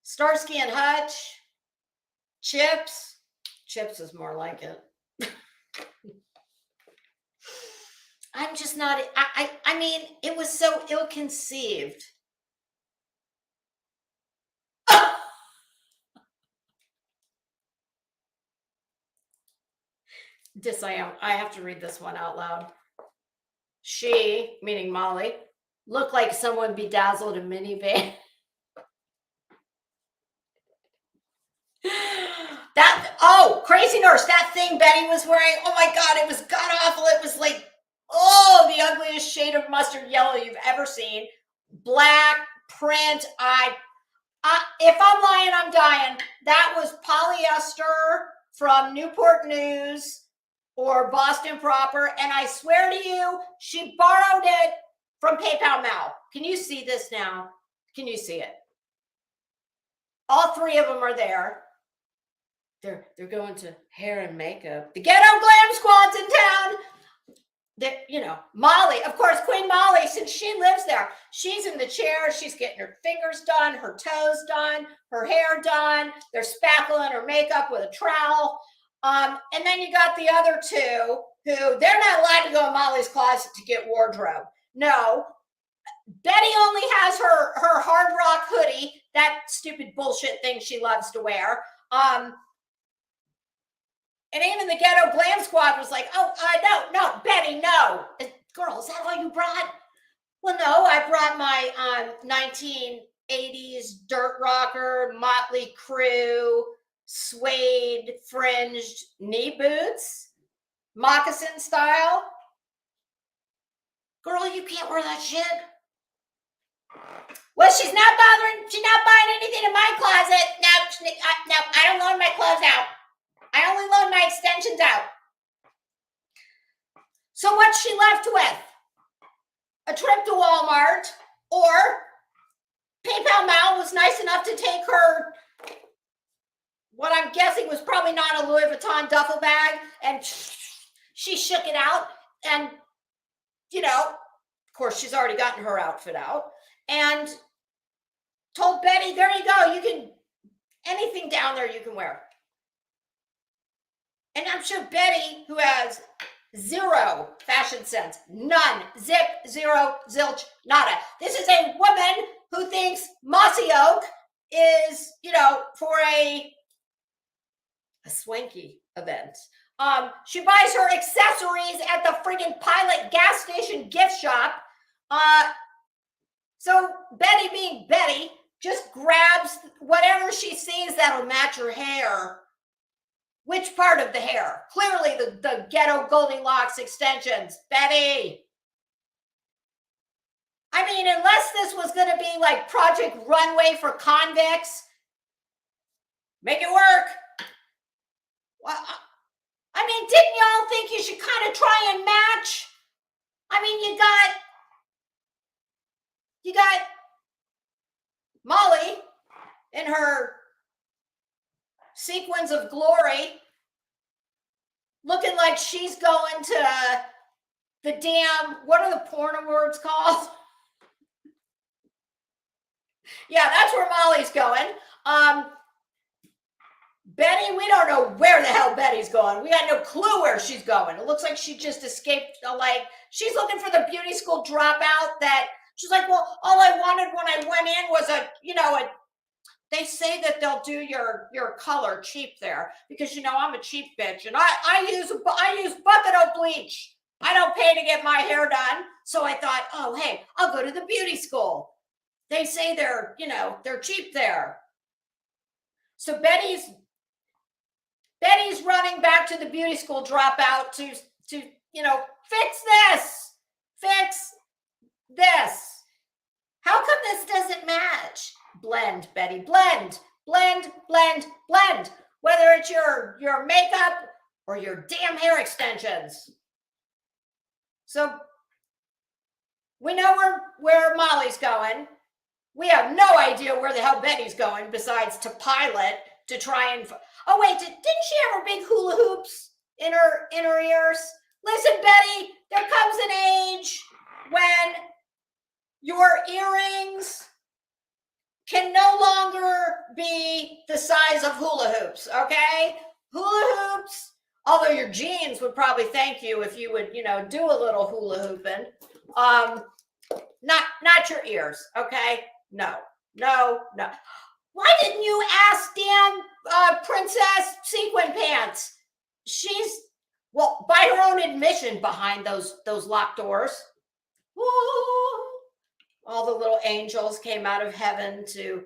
[SPEAKER 1] Starsky and Hutch? Chips? Chips is more like it. I'm just not, I mean, it was so ill-conceived. I have to read this one out loud. She, meaning Molly, looked like someone bedazzled a minivan. Crazy Nurse, that thing Betty was wearing, oh my God, it was god awful. It was like, oh, the ugliest shade of mustard yellow you've ever seen. Black print. If I'm lying, I'm dying. That was polyester from Newport News or Boston Proper. And I swear to you, she borrowed it from PayPal Mal. Can you see this now? Can you see it? All three of them are there. They're going to hair and makeup. The Ghetto Glam Squad's in town. You know, Molly, of course, Queen Molly, since she lives there, she's in the chair. She's getting her fingers done, her toes done, her hair done. They're spackling her makeup with a trowel. And then you got the other two who they're not allowed to go in Molly's closet to get wardrobe. No, Betty only has her Hard Rock hoodie, that stupid bullshit thing she loves to wear. And even the Ghetto Glam Squad was like, oh, no, Betty, no. Girl, is that all you brought? Well, no, I brought my 1980s dirt rocker, Motley Crue, suede fringed knee boots, moccasin style. Girl, you can't wear that shit. Well, she's not buying anything in my closet. No, I don't loan my clothes out. I only loan my extensions out. So what's she left with? A trip to Walmart, or PayPal Mal was nice enough to take her, what I'm guessing was probably not a Louis Vuitton duffel bag, and she shook it out, and, you know, of course, she's already gotten her outfit out, and told Betty, there you go, you can, anything down there you can wear. And I'm sure Betty, who has zero fashion sense, none, zip, zero, zilch, nada. This is a woman who thinks Mossy Oak is, for a swanky event. She buys her accessories at the friggin' Pilot gas station gift shop. So Betty, being Betty, just grabs whatever she sees that'll match her hair. Which part of the hair? Clearly the ghetto Goldilocks extensions. Betty. I mean, unless this was going to be like Project Runway for convicts, make it work. Well, I mean, didn't y'all think you should kind of try and match? I mean, you got Molly in her sequins of glory, looking like she's going to the damn, what are the porn awards called? Yeah, that's where Molly's going. Betty, we don't know where the hell Betty's going. We got no clue where she's going. It looks like she just escaped, she's looking for the beauty school dropout that she's like, well, all I wanted when I went in was they say that they'll do your color cheap there because, I'm a cheap bitch and I use Buffalo bleach. I don't pay to get my hair done. So I thought, oh, hey, I'll go to the beauty school. They say they're cheap there. So Betty's running back to the beauty school dropout to fix this. How come this doesn't match? Blend, Betty, blend. Whether it's your makeup or your damn hair extensions. So we know where Molly's going. We have no idea where the hell Betty's going besides to Pilot to try and. Oh wait, didn't she have her big hula hoops in her ears? Listen, Betty, there comes an age when your earrings can no longer be the size of hula hoops, okay? Hula hoops, although your jeans would probably thank you if you would, do a little hula hooping. Not your ears, okay? No. Why didn't you ask damn Princess Sequin Pants? She's, by her own admission, behind those locked doors. Woo! All the little angels came out of heaven to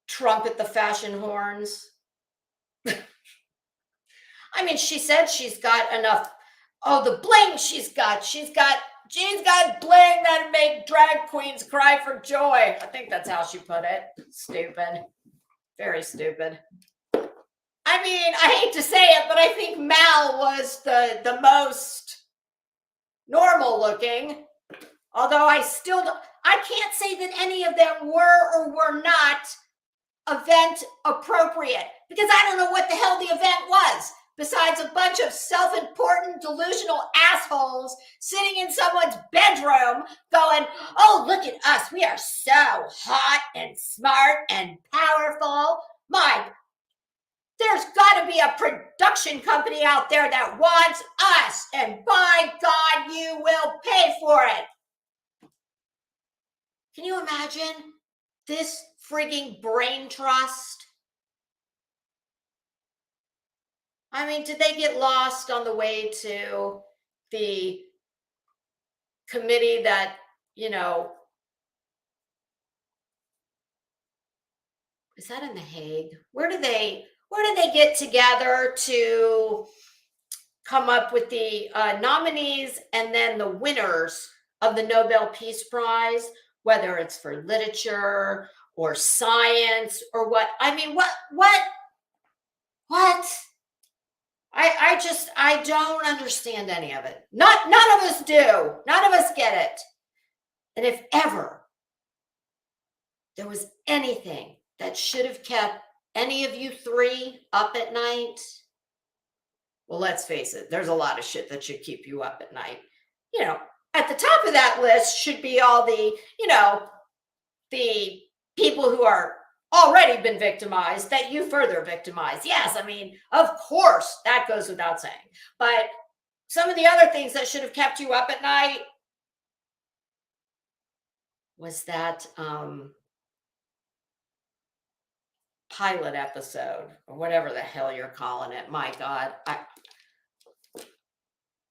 [SPEAKER 1] trumpet the fashion horns. I mean, she said she's got enough. Oh, the bling she's got bling that make drag queens cry for joy. I think that's how she put it. Stupid. Very stupid. I mean, I hate to say it, but I think Mal was the most normal looking. Although I can't say that any of them were or were not event appropriate because I don't know what the hell the event was. Besides a bunch of self-important, delusional assholes sitting in someone's bedroom going, oh, look at us. We are so hot and smart and powerful. Mike, there's got to be a production company out there that wants us, and by God, you will pay for it. Can you imagine this frigging brain trust? I mean, did they get lost on the way to the committee that, is that in The Hague? Where do they where do they get together to come up with the nominees and then the winners of the Nobel Peace Prize, whether it's for literature or science or what? I mean, what? I don't understand any of it. None of us do. None of us get it. And if ever there was anything that should have kept any of you three up at night, well, let's face it, there's a lot of shit that should keep you up at night. You know, at the top of that list should be all the, the people who are already been victimized that you further victimize. Yes, I mean, of course, that goes without saying. But some of the other things that should have kept you up at night was that pilot episode or whatever the hell you're calling it. My God,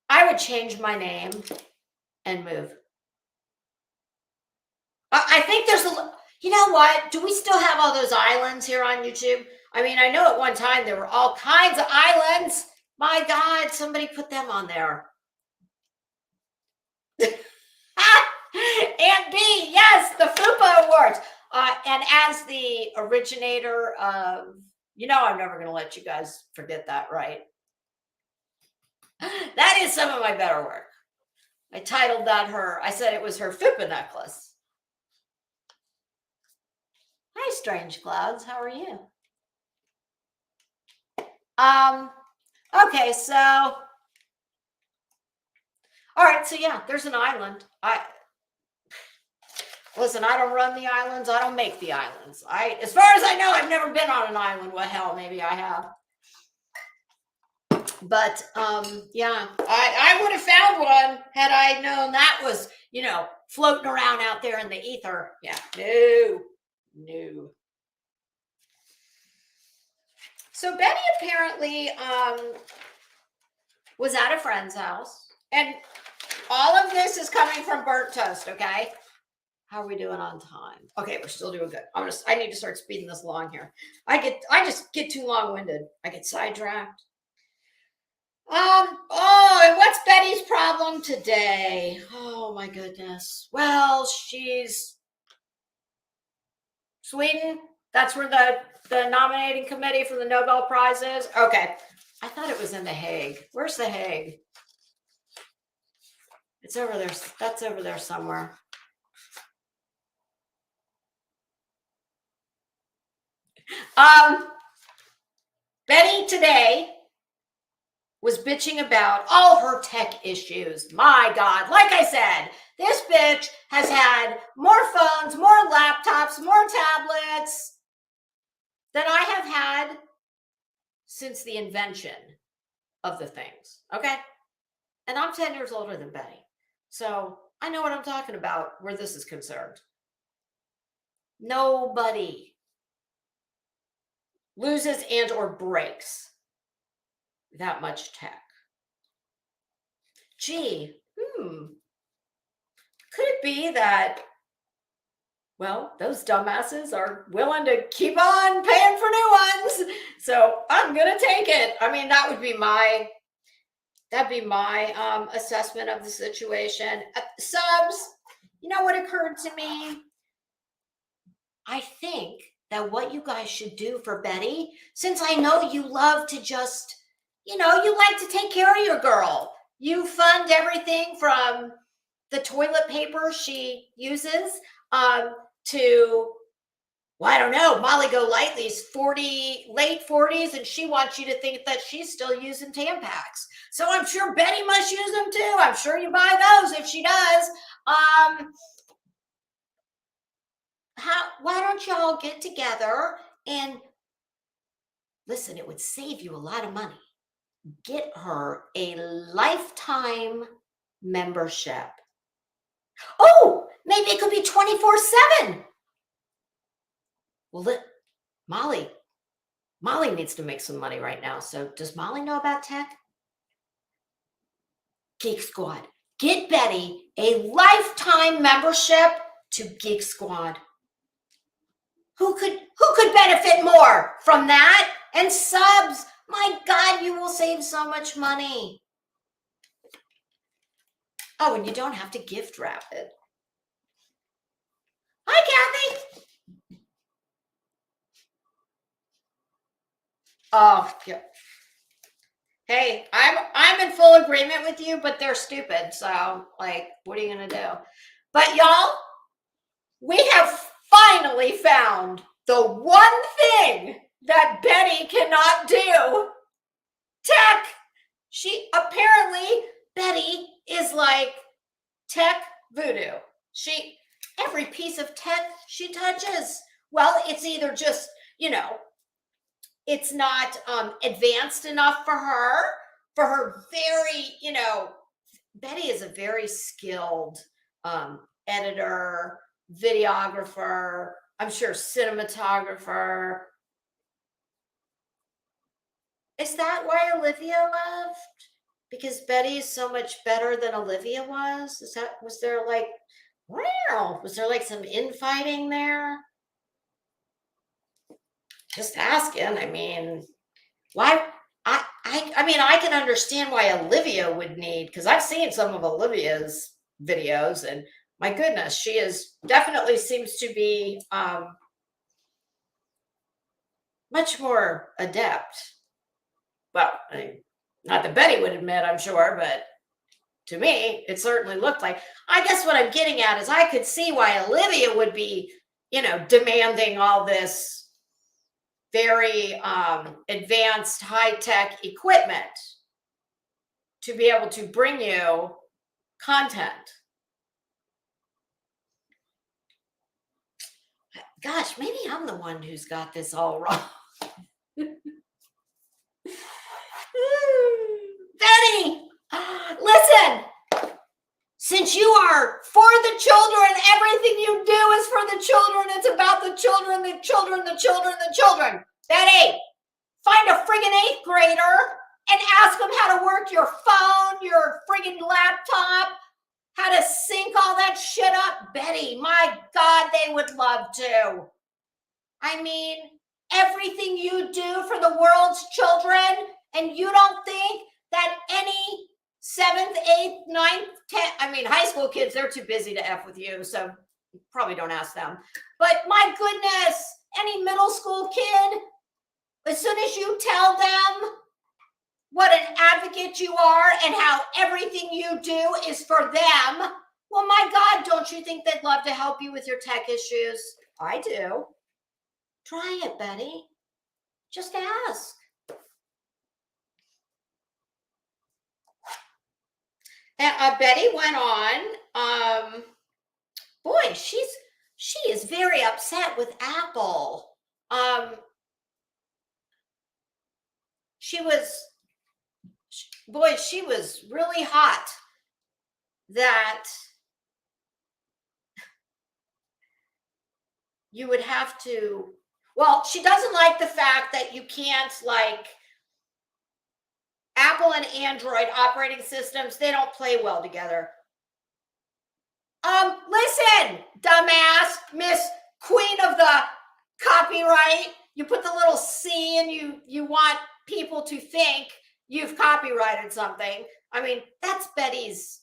[SPEAKER 1] I would change my name and move. I think there's you know what? Do we still have all those islands here on YouTube? I mean, I know at one time there were all kinds of islands. My God, somebody put them on there. Aunt B, yes, the FUPA Awards. And as the originator of, I'm never going to let you guys forget that, right? That is some of my better work. I titled that I said it was her FUPA necklace. Hi, Strange Clouds. How are you? Okay, so, all right, so yeah, there's an island. Listen, I don't run the islands. I don't make the islands. As far as I know, I've never been on an island. Well, hell, maybe I have. But yeah, I would have found one had I known that was, floating around out there in the ether. Yeah, no. So Betty apparently was at a friend's house, and all of this is coming from Burnt Toast, okay? How are we doing on time? Okay, we're still doing good. I need to start speeding this along here. I just get too long-winded. I get sidetracked. And what's Betty's problem today? Oh my goodness. Well, she's Sweden. That's where the nominating committee for the Nobel Prize is. Okay. I thought it was in The Hague. Where's The Hague? It's over there. That's over there somewhere. Betty today was bitching about all her tech issues. My God, like I said, this bitch has had more phones, more laptops, more tablets than I have had since the invention of the things, okay? And I'm 10 years older than Betty. So I know what I'm talking about where this is concerned. Nobody loses and or breaks that much tech. Gee, could it be that, well, those dumbasses are willing to keep on paying for new ones? So I'm going to take it. I mean, that'd be my assessment of the situation. Subs, you know what occurred to me? I think that what you guys should do for Betty, since I know you love to just, you like to take care of your girl. You fund everything from the toilet paper she uses to, well, I don't know, Molly Golightly's late 40s, and she wants you to think that she's still using Tampax. So I'm sure Betty must use them too. I'm sure you buy those if she does. Why don't y'all get together and listen, it would save you a lot of money. Get her a lifetime membership. Oh, maybe it could be 24/7. Well, Molly needs to make some money right now. So does Molly know about tech? Geek Squad. Get Betty a lifetime membership to Geek Squad. Who could benefit more from that And subs. My God, you will save so much money. Oh, and you don't have to gift wrap it. Hi, Kathy. Oh, yeah. Hey, I'm in full agreement with you, but they're stupid. So, like, what are you gonna do? But y'all, we have finally found the one thing that Betty cannot do. Tech. She apparently, Betty is like tech voodoo. Every piece of tech she touches, well, it's either just, it's not advanced enough for her very, Betty is a very skilled editor, videographer, I'm sure cinematographer. Is that why Olivia left? Because Betty is so much better than Olivia was? Was there like some infighting there? Just asking. I mean, why? I can understand why Olivia would need, because I've seen some of Olivia's videos, and my goodness, she definitely seems to be much more adept. Well, not that Betty would admit, I'm sure, but to me, it certainly looked like. I guess what I'm getting at is I could see why Olivia would be, demanding all this very advanced high-tech equipment to be able to bring you content. Gosh, maybe I'm the one who's got this all wrong. Betty, listen. Since you are for the children, everything you do is for the children. It's about the children, the children, the children, the children. Betty, find a friggin' 8th grader and ask them how to work your phone, your friggin' laptop, how to sync all that shit up. Betty, my God, they would love to. I mean, everything you do for the world's children, and you don't think that any 7th, 8th, 9th, 10th, high school kids, they're too busy to F with you, so probably don't ask them. But my goodness, any middle school kid, as soon as you tell them what an advocate you are and how everything you do is for them, well, my God, don't you think they'd love to help you with your tech issues? I do. Try it, Betty. Just ask. And Betty went on. Boy, she is very upset with Apple. She was really hot that you would have to. Well, she doesn't like the fact that you can't, like, Apple and Android operating systems, they don't play well together. Listen, dumbass, Miss Queen of the Copyright. You put the little C and you want people to think you've copyrighted something. That's Betty's.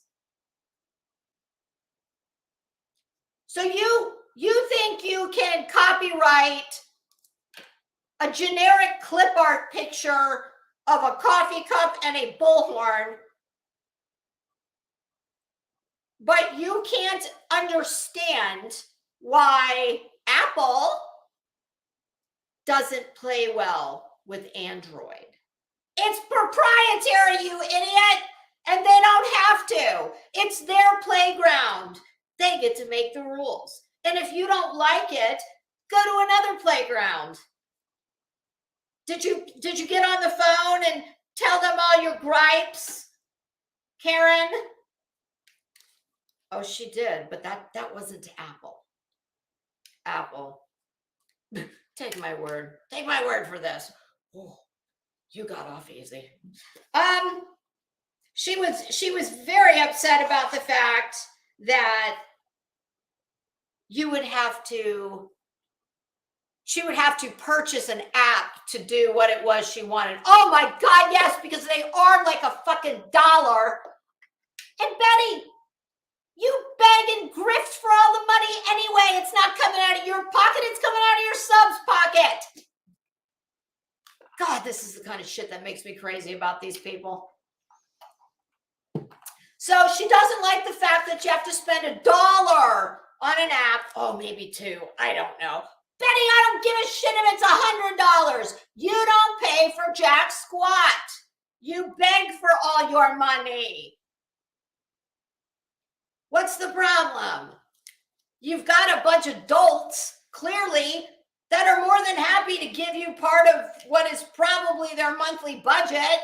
[SPEAKER 1] So you think you can copyright a generic clip art picture of a coffee cup and a bullhorn, but you can't understand why Apple doesn't play well with Android. It's proprietary, you idiot, and they don't have to. It's their playground. They get to make the rules. And if you don't like it, go to another playground. Did you get on the phone and tell them all your gripes, Karen? Oh, she did, but that wasn't Apple. Apple. Take my word. Take my word for this. Oh, you got off easy. She was very upset about the fact that you would have to she would have to purchase an app to do what it was she wanted. Oh my God, yes, because they are like a fucking dollar. And Betty, you beg and grift for all the money anyway. It's not coming out of your pocket. It's coming out of your sub's pocket. God, this is the kind of shit that makes me crazy about these people. So she doesn't like the fact that you have to spend $1 on an app. Oh, maybe $2. I don't know. Betty, I don't give a shit if it's $100. You don't pay for jack squat. You beg for all your money. What's the problem? You've got a bunch of adults, clearly, that are more than happy to give you part of what is probably their monthly budget.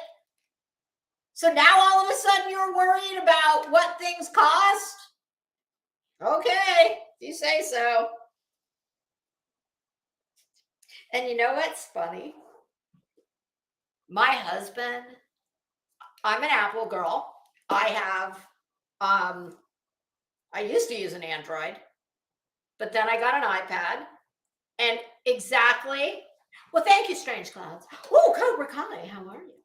[SPEAKER 1] So now all of a sudden you're worried about what things cost? Okay, you say so. And you know what's funny? My husband, I'm an Apple girl. I used to use an Android, but then I got an iPad. And exactly, well, thank you, Strange Clouds. Oh, Cobra Kai, how are you?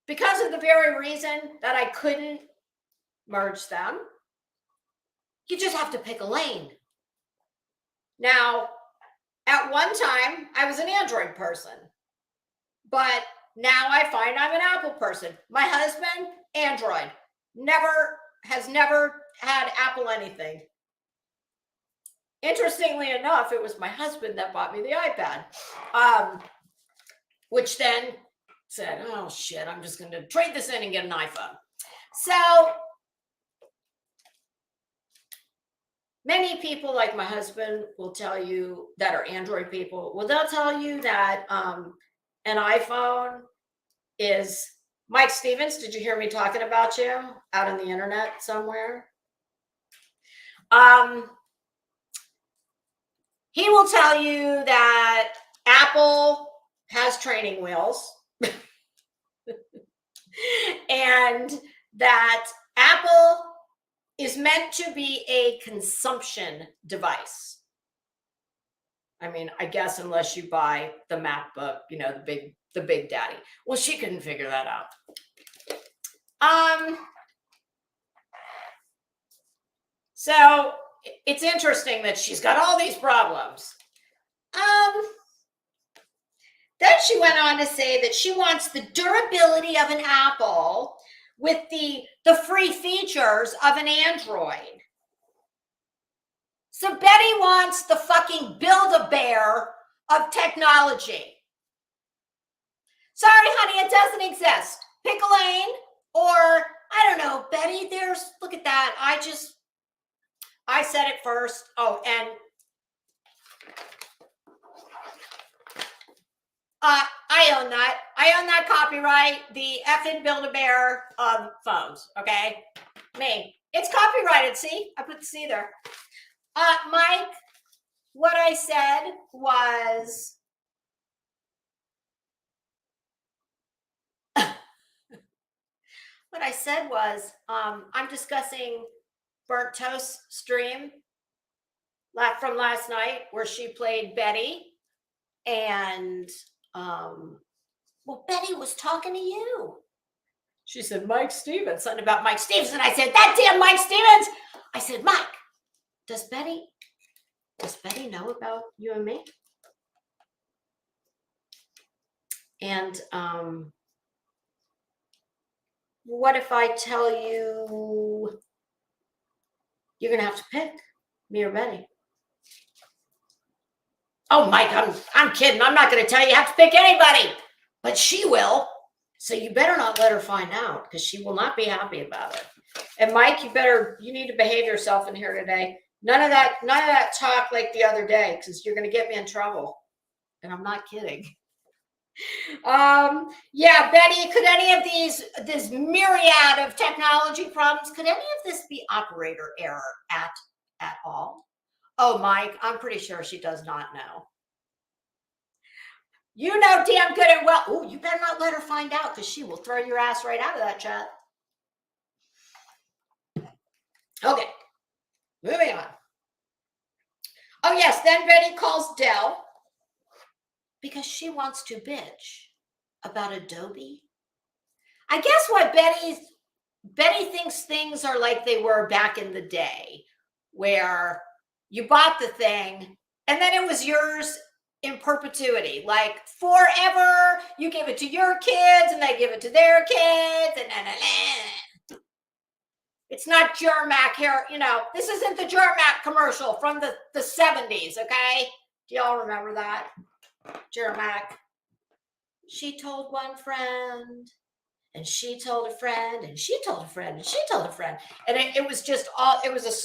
[SPEAKER 1] Because of the very reason that I couldn't merge them, you just have to pick a lane. Now, at one time, I was an Android person, but now I find I'm an Apple person. My husband, Android, has never had Apple anything. Interestingly enough, it was my husband that bought me the iPad, which then said, oh shit, I'm just going to trade this in and get an iPhone. So many people like my husband will tell you, that are Android people, well, they'll tell you that an iPhone is, Mike Stevens, did you hear me talking about you out on the internet somewhere? He will tell you that Apple has training wheels and that Apple is meant to be a consumption device. I mean, I guess unless you buy the MacBook, you know, the big daddy. Well, she couldn't figure that out. So it's interesting that she's got all these problems. Then she went on to say that she wants the durability of an Apple with the free features of an Android. So Betty wants the fucking Build-A-Bear of technology. Sorry, honey, it doesn't exist. Pick a lane, or I don't know, Betty, look at that. I said it first. Oh, and I own that. I own that copyright, the effing Build-A-Bear of phones, okay? Me. It's copyrighted, see? I put the C there. Mike, what I said was... What I said was, I'm discussing Burnt Toast stream from last night where she played Betty. And, well, Betty was talking to you. She said, Mike Stevens, something about Mike Stevens. And I said, that damn Mike Stevens. I said, Mike, does Betty know about you and me? And, what if I tell you you're going to have to pick me or Betty? Oh, Mike, I'm kidding. I'm not going to tell you have to pick anybody, but she will. So you better not let her find out, because she will not be happy about it. And Mike, you need to behave yourself in here today. None of that talk like the other day, because you're going to get me in trouble. And I'm not kidding. Yeah, Betty, could any of this myriad of technology problems, could any of this be operator error at all? Oh, Mike, I'm pretty sure she does not know. You know damn good and well. Oh, you better not let her find out, because she will throw your ass right out of that chat. Okay, moving on. Oh, yes, then Betty calls Dell because she wants to bitch about Adobe. I guess what Betty thinks things are like they were back in the day, where you bought the thing and then it was yours in perpetuity, like forever. You give it to your kids and they give it to their kids, and it's not Germac here. This isn't the Germac commercial from the 70s, okay? Do y'all remember that? Germac. She told one friend, and she told a friend, and she told a friend, and she told a friend. And it was just all,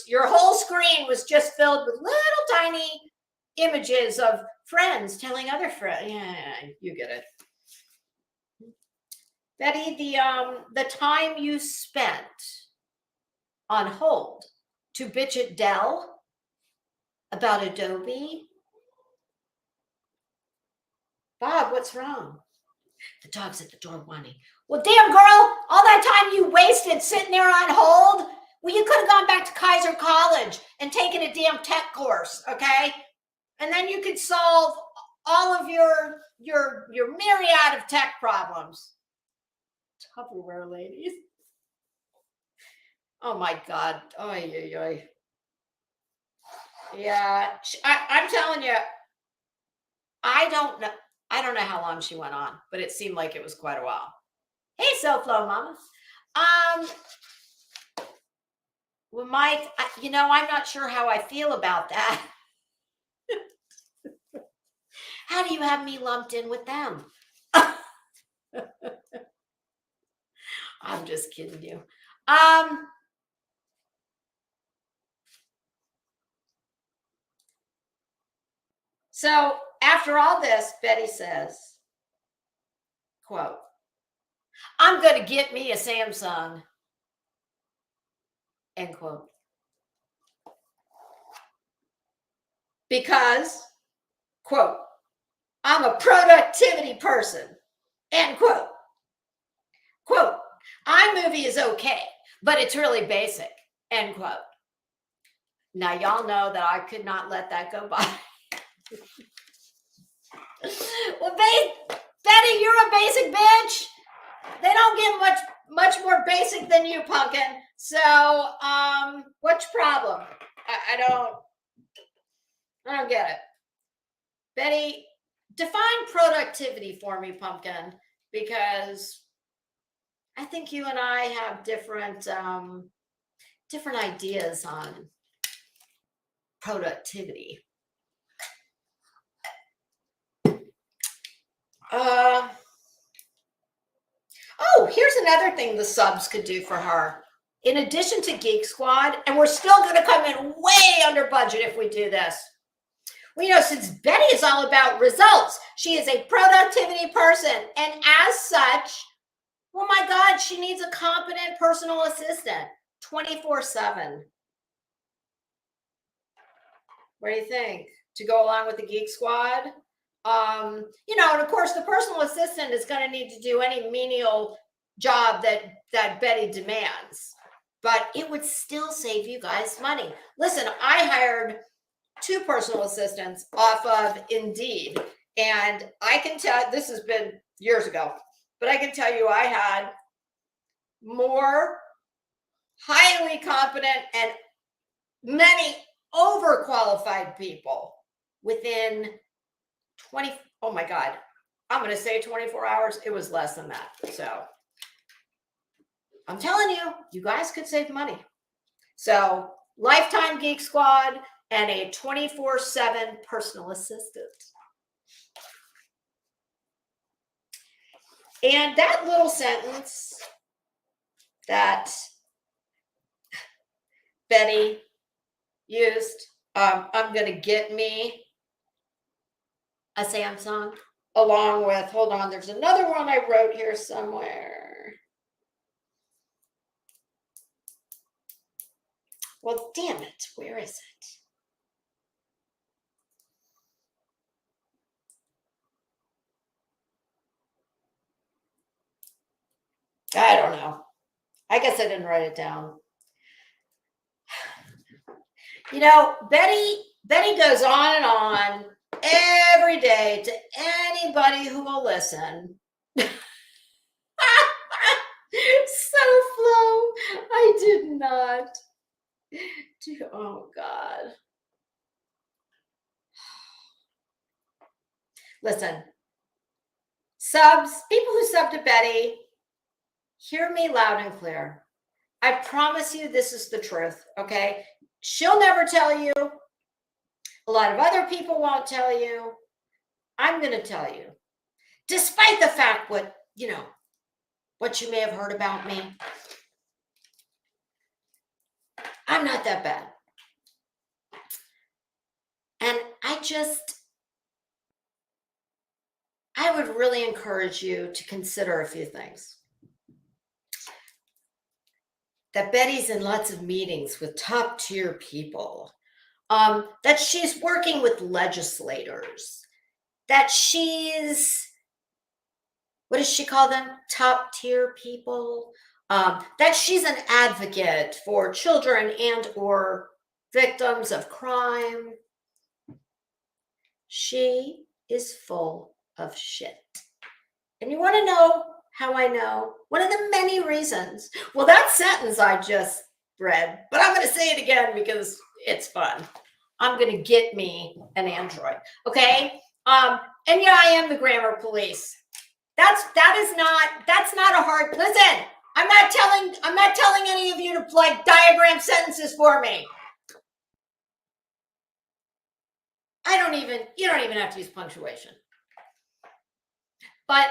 [SPEAKER 1] your whole screen was just filled with little tiny images of friends telling other friends. Yeah, you get it. Betty, the time you spent on hold to bitch at Dell about Adobe. Bob, what's wrong? The dog's at the door whining. Well, damn, girl, all that time you wasted sitting there on hold. Well, you could have gone back to Kaiser College and taken a damn tech course, okay? And then you could solve all of your myriad of tech problems. Tupperware ladies. Oh my God. Oy, oy, oy. Yeah, I'm telling you, I don't know. I don't know how long she went on, but it seemed like it was quite a while. Hey, SoFlo Mama. Well, Mike, I'm not sure how I feel about that. How do you have me lumped in with them? I'm just kidding you. So after all this, Betty says, quote, I'm going to get me a Samsung, end quote. Because, quote, I'm a productivity person, end quote. Quote, iMovie is okay, but it's really basic, end quote. Now, y'all know that I could not let that go by. Well, Betty, you're a basic bitch. They don't get much more basic than you, pumpkin. So, what's your problem? I don't get it. Betty, define productivity for me, pumpkin, because I think you and I have different ideas on productivity. Oh, here's another thing the subs could do for her. In addition to Geek Squad, and we're still going to come in way under budget if we do this. Well, since Betty is all about results, she is a productivity person. And as such, oh my God, she needs a competent personal assistant 24/7. What do you think? To go along with the Geek Squad? And of course, the personal assistant is going to need to do any menial job that Betty demands. But it would still save you guys money. Listen, I hired 2 personal assistants off of Indeed. And I can tell, this has been years ago, but I can tell you I had more highly competent and many overqualified people within 20, oh my God, I'm going to say 24 hours. It was less than that. So I'm telling you, you guys could save money. So lifetime Geek Squad and a 24/7 personal assistant. And that little sentence that Betty used, I'm going to get me a Samsung, along with, hold on, there's another one I wrote here somewhere. Well, damn it, where is it? I don't know. I guess I didn't write it down. You know, Betty goes on and on every day to anybody who will listen. So Flo, I did not do. Oh God. Listen, people who sub to Betty, hear me loud and clear. I promise you this is the truth, okay? She'll never tell you. A lot of other people won't tell you. I'm going to tell you. Despite the fact what you may have heard about me, I'm not that bad. And I would really encourage you to consider a few things. That Betty's in lots of meetings with top tier people, that she's working with legislators, that she's, what does she call them? Top tier people, that she's an advocate for children and or victims of crime. She is full of shit. And you want to know how I know? One of the many reasons. Well, that sentence I just read, but I'm going to say it again because it's fun. I'm going to get me an Android. Okay. And yeah, I am the grammar police. That's not a hard, listen, I'm not telling any of you to like diagram sentences for me. You don't even have to use punctuation. But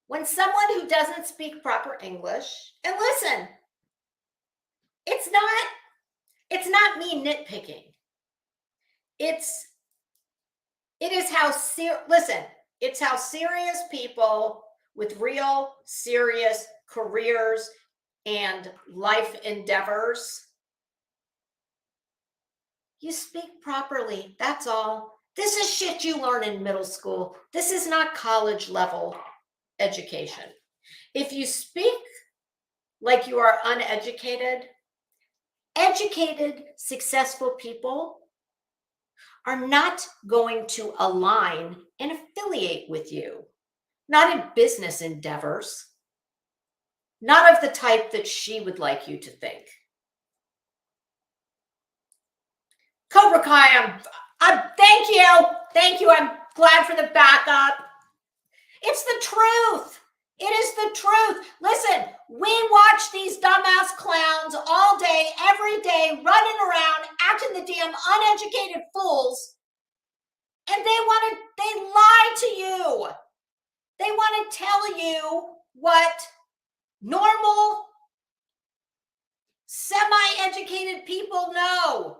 [SPEAKER 1] when someone who doesn't speak proper English, and listen, it's not me nitpicking. It's how serious people with real serious careers and life endeavors, you speak properly. That's all. This is shit you learn in middle school. This is not college level education. If you speak like you are uneducated, educated, successful people are not going to align and affiliate with you. Not in business endeavors. Not of the type that she would like you to think. Cobra Kai, thank you. Thank you. I'm glad for the backup. It's the truth. It is the truth. Listen, we watch these dumbass clowns all day, every day, running around, acting the damn uneducated fools. And they lie to you. They want to tell you what normal, semi-educated people know.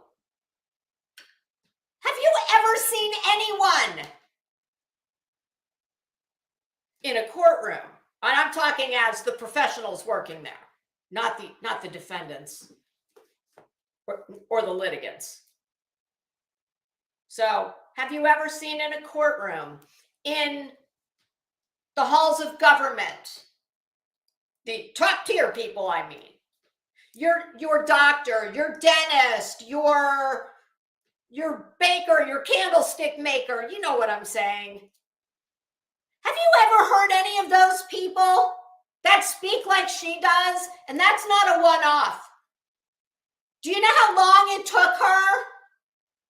[SPEAKER 1] Have you ever seen anyone in a courtroom? And I'm talking as the professionals working there, not the defendants or the litigants. So, have you ever seen in a courtroom, in the halls of government, the top tier people, I mean, your doctor, your dentist, your baker, your candlestick maker, you know what I'm saying. Have you ever heard any of those people that speak like she does? And that's not a one-off. Do you know how long it took her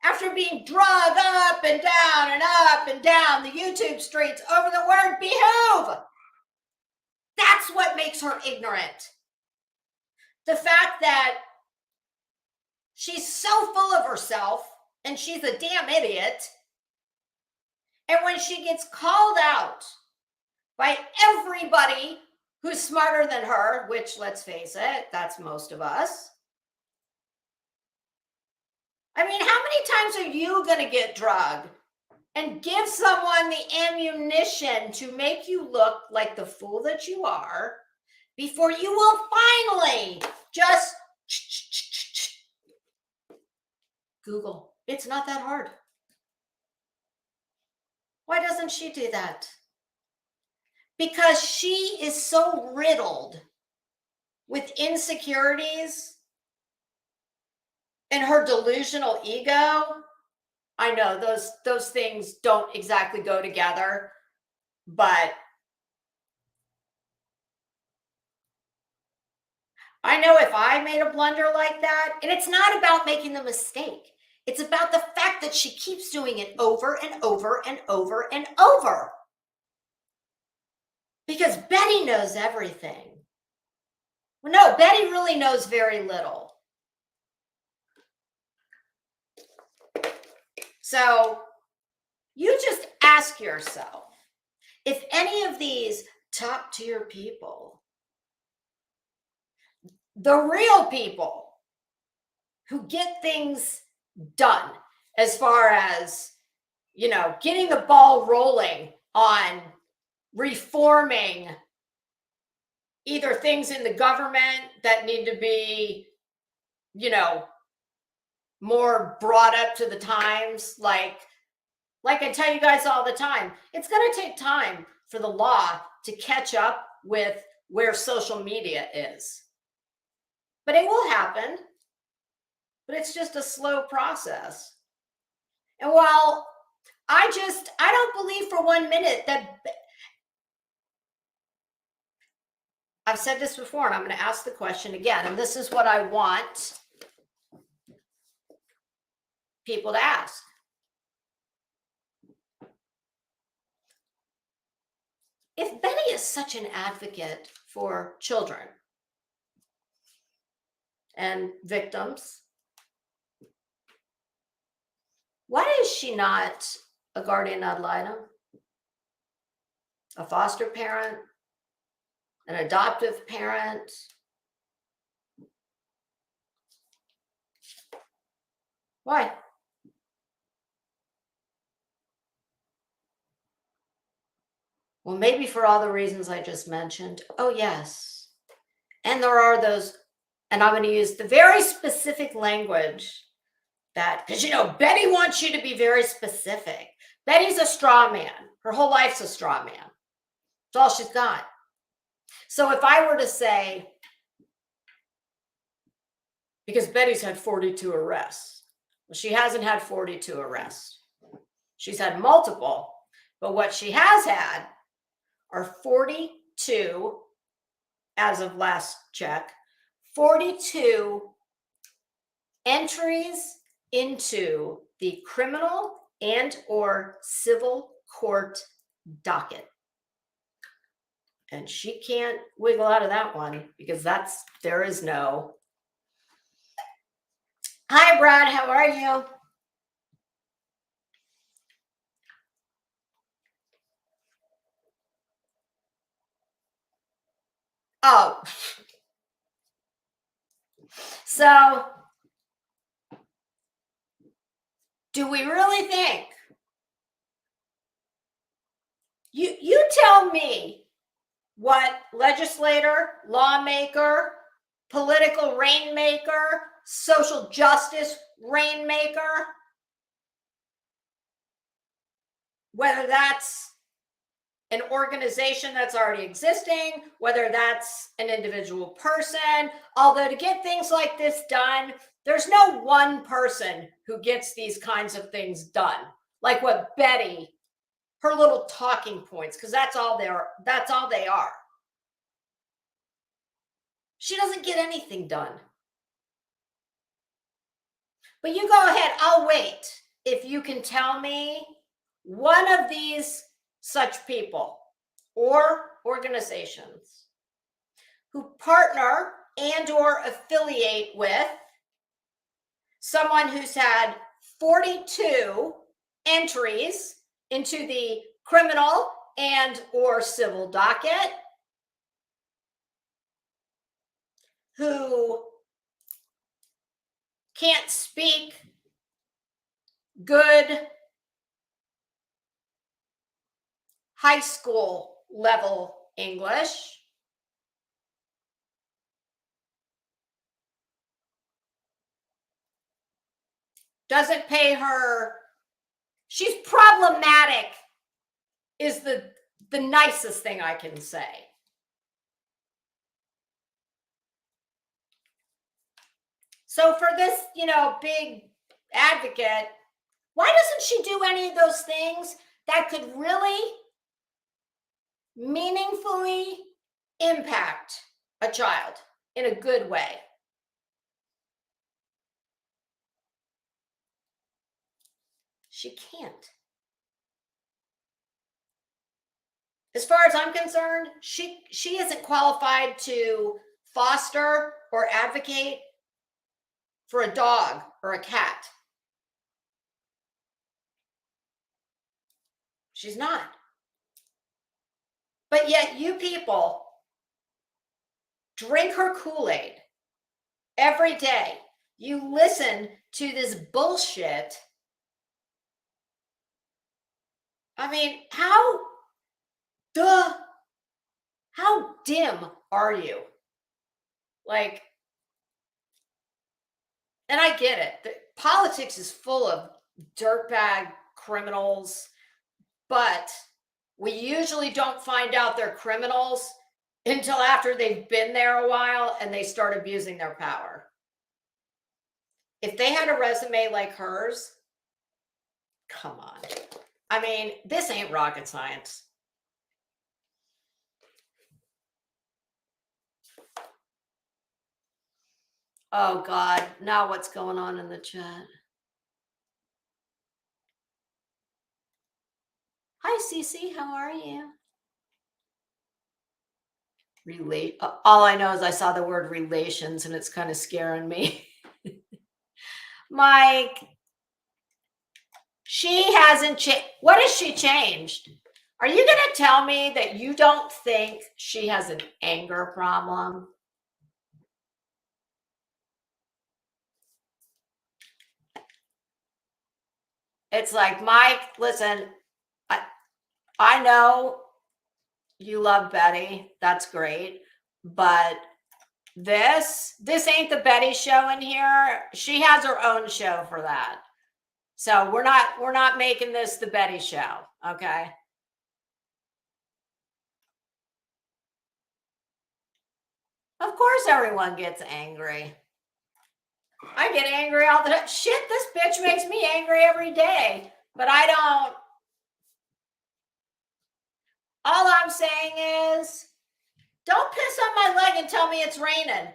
[SPEAKER 1] after being drugged up and down the YouTube streets over the word behoove? That's what makes her ignorant. The fact that she's so full of herself and she's a damn idiot. And when she gets called out by everybody who's smarter than her, which, let's face it, that's most of us. I mean, how many times are you going to get drugged and give someone the ammunition to make you look like the fool that you are before you will finally just Google? It's not that hard. Why doesn't she do that? Because she is so riddled with insecurities and her delusional ego, I know those things don't exactly go together, but I know if I made a blunder like that, and it's not about making the mistake. It's about the fact that she keeps doing it over and over and over and over. Because Betty knows everything. Well, no, Betty really knows very little. So you just ask yourself, if any of these top tier people, the real people who get things done, as far as, getting the ball rolling on reforming either things in the government that need to be, more brought up to the times, like I tell you guys all the time, it's going to take time for the law to catch up with where social media is. But it will happen. But it's just a slow process. And while I don't believe for 1 minute that, I've said this before, and I'm going to ask the question again, and this is what I want people to ask. If Betty is such an advocate for children and victims, why is she not a guardian ad litem, a foster parent, an adoptive parent? Why? Well, maybe for all the reasons I just mentioned. Oh, yes. And there are those, and I'm going to use the very specific language that, because, Betty wants you to be very specific. Betty's a straw man. Her whole life's a straw man. It's all she's got. So if I were to say, because Betty's had 42 arrests, well, she hasn't had 42 arrests. She's had multiple, but what she has had are 42, as of last check, 42 entries into the criminal and or civil court docket. And she can't wiggle out of that one because there is no. Hi, Brad, how are you? Oh. So, do we really think? You tell me what legislator, lawmaker, political rainmaker, social justice rainmaker, whether that's an organization that's already existing, whether that's an individual person, although to get things like this done, there's no one person who gets these kinds of things done. Like what Betty, her little talking points, because that's all they are. She doesn't get anything done. But you go ahead, I'll wait. If you can tell me one of these such people or organizations who partner and or affiliate with someone who's had 42 entries into the criminal and or civil docket, who can't speak good high school level English, doesn't pay her, she's problematic, is the nicest thing I can say. So for this, big advocate, why doesn't she do any of those things that could really meaningfully impact a child in a good way? She can't. As far as I'm concerned, she isn't qualified to foster or advocate for a dog or a cat. She's not. But yet you people drink her Kool-Aid every day. You listen to this bullshit. I mean, how dim are you? Like, and I get it. Politics is full of dirtbag criminals, but we usually don't find out they're criminals until after they've been there a while and they start abusing their power. If they had a resume like hers, come on. I mean, this ain't rocket science. Oh God, now what's going on in the chat? Hi, Cece, how are you? All I know is I saw the word relations and it's kind of scaring me. Mike, she hasn't changed. What has she changed? Are you going to tell me that you don't think she has an anger problem? It's like, Mike, listen, I know you love Betty. That's great. But this ain't the Betty show in here. She has her own show for that. So we're not making this the Betty show, okay? Of course everyone gets angry. I get angry all the time. Shit, this bitch makes me angry every day. But I don't. All I'm saying is, don't piss on my leg and tell me it's raining.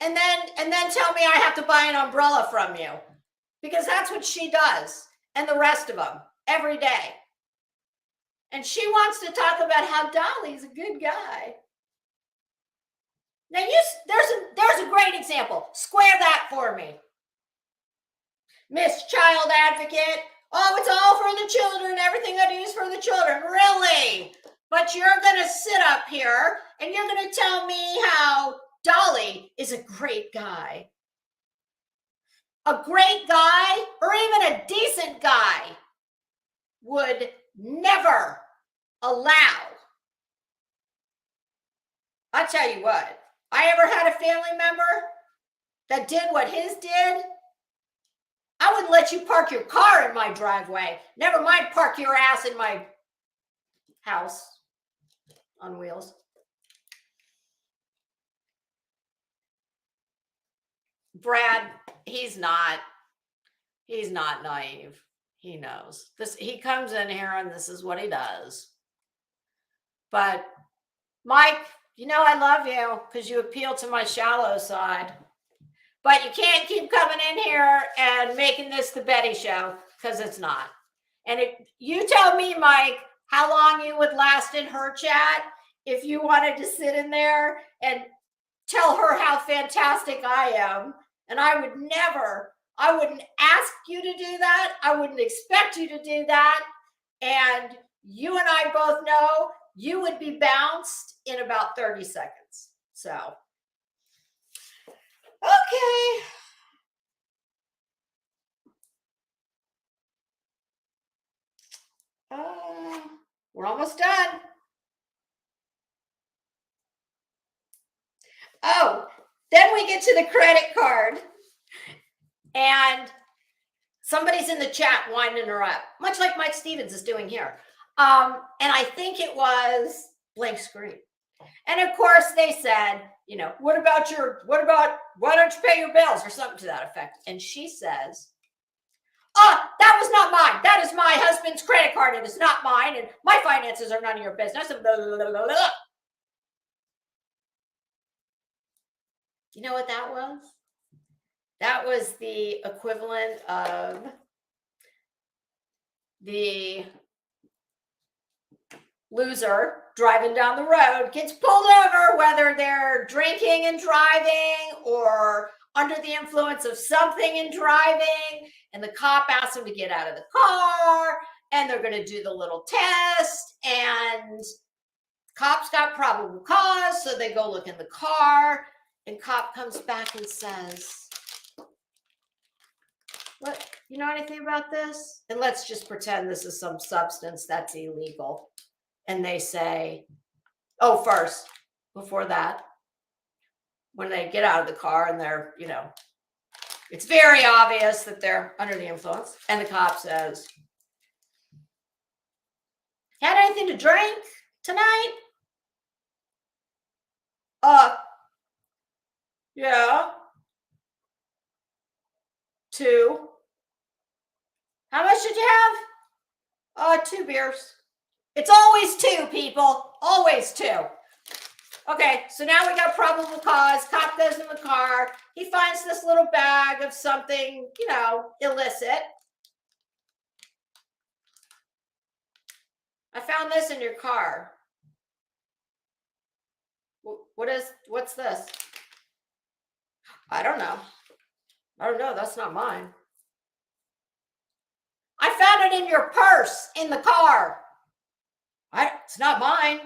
[SPEAKER 1] And then tell me I have to buy an umbrella from you. Because that's what she does. And the rest of them. Every day. And she wants to talk about how Dolly's a good guy. Now, there's a great example. Square that for me. Miss Child Advocate. Oh, it's all for the children. Everything I do is for the children. Really? But you're going to sit up here and you're going to tell me how Dolly is a great guy. A great guy, or even a decent guy, would never allow. I'll tell you what, I ever had a family member that did what his did, I wouldn't let you park your car in my driveway. Never mind park your ass in my house on wheels. Brad, he's not naive. He knows this. He comes in here and this is what he does. But Mike, I love you because you appeal to my shallow side. But you can't keep coming in here and making this the Betty show because it's not. And if you tell me, Mike, how long you would last in her chat if you wanted to sit in there and tell her how fantastic I am. And I wouldn't ask you to do that. I wouldn't expect you to do that. And you and I both know you would be bounced in about 30 seconds. So, okay. We're almost done. Oh, then we get to the credit card. And somebody's in the chat winding her up, much like Mike Stevens is doing here. And I think it was blank screen. And of course they said, what about why don't you pay your bills or something to that effect? And she says, that was not mine. That is my husband's credit card. It is not mine. And my finances are none of your business. And blah, blah, blah, blah, blah. You know what that was? That was the equivalent of the loser driving down the road gets pulled over, whether they're drinking and driving or under the influence of something and driving, and the cop asks them to get out of the car, and they're going to do the little test, and cops got probable cause, so they go look in the car, and cop comes back and says, what, you know anything about this? And let's just pretend this is some substance that's illegal. And they say, first, before that, when they get out of the car and they're, it's very obvious that they're under the influence. And the cop says, had anything to drink tonight? Yeah. 2. How much did you have? 2 beers. It's always 2, people. Always 2. Okay, so now we got probable cause. Cop goes in the car. He finds this little bag of something, illicit. I found this in your car. What's this? I don't know. That's not mine. I found it in your purse in the car. It's not mine.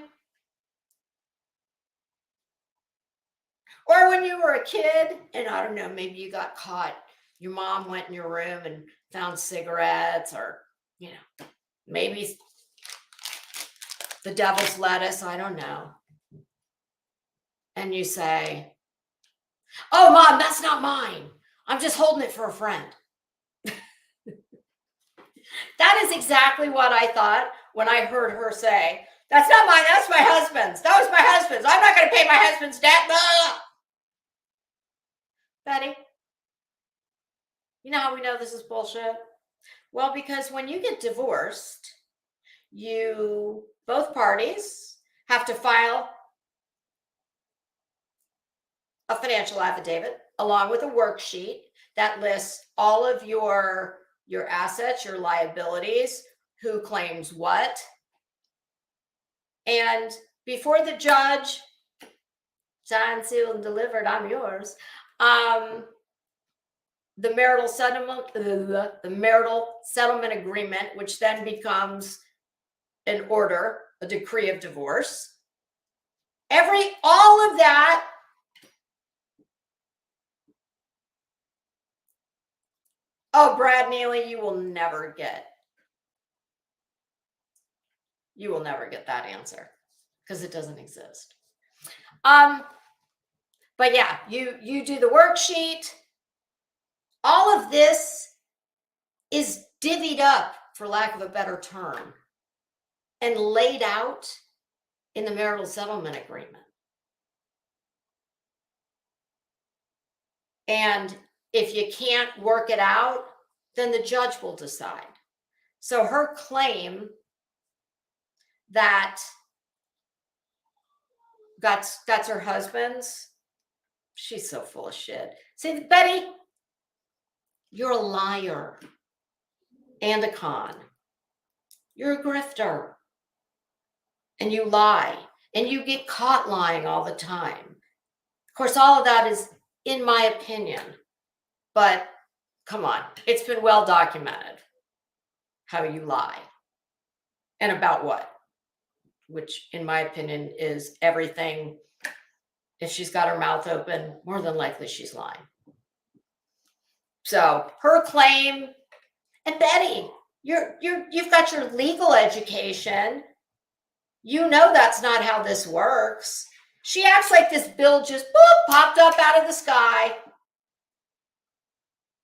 [SPEAKER 1] Or when you were a kid, and I don't know, maybe you got caught. Your mom went in your room and found cigarettes, or, maybe the devil's lettuce. I don't know. And you say, oh, Mom, that's not mine. I'm just holding it for a friend. That is exactly what I thought when I heard her say, that's not mine, that's my husband's. That was my husband's. I'm not going to pay my husband's debt. Blah. Betty, you know how we know this is bullshit? Well, because when you get divorced, both parties have to file a financial affidavit along with a worksheet that lists all of your assets, your liabilities, who claims what. And before the judge, signed, sealed, and delivered, I'm yours, the marital settlement agreement, which then becomes an order, a decree of divorce. All of that Brad Neely, you will never get that answer because it doesn't exist. But yeah, you do the worksheet. All of this is divvied up, for lack of a better term, and laid out in the marital settlement agreement. And if you can't work it out, then the judge will decide. So her claim that that's her husband's, she's so full of shit. See, Betty, you're a liar and a con. You're a grifter. And you lie. And you get caught lying all the time. Of course, all of that is, in my opinion, but come on, it's been well documented how you lie. And about what? Which, in my opinion, is everything. If she's got her mouth open, more than likely she's lying. So her claim, and Betty, you've got your legal education. You know that's not how this works. She acts like this bill just popped up out of the sky.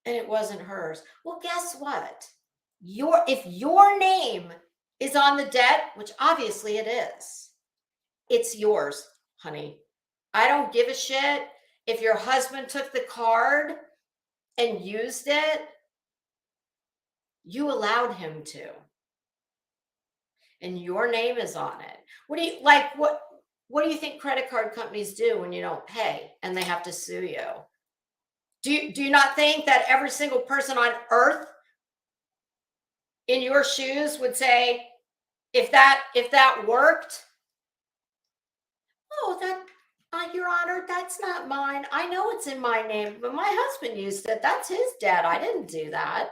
[SPEAKER 1] And it wasn't hers. Well, guess what? If your name is on the debt, which obviously it is, it's yours, honey. I don't give a shit if your husband took the card and used it. You allowed him to. And your name is on it. What do you like? What do you think credit card companies do when you don't pay and they have to sue you? Do you not think that every single person on earth in your shoes would say, if that worked, oh, that your honor, that's not mine. I know it's in my name, but my husband used it. That's his debt. I didn't do that.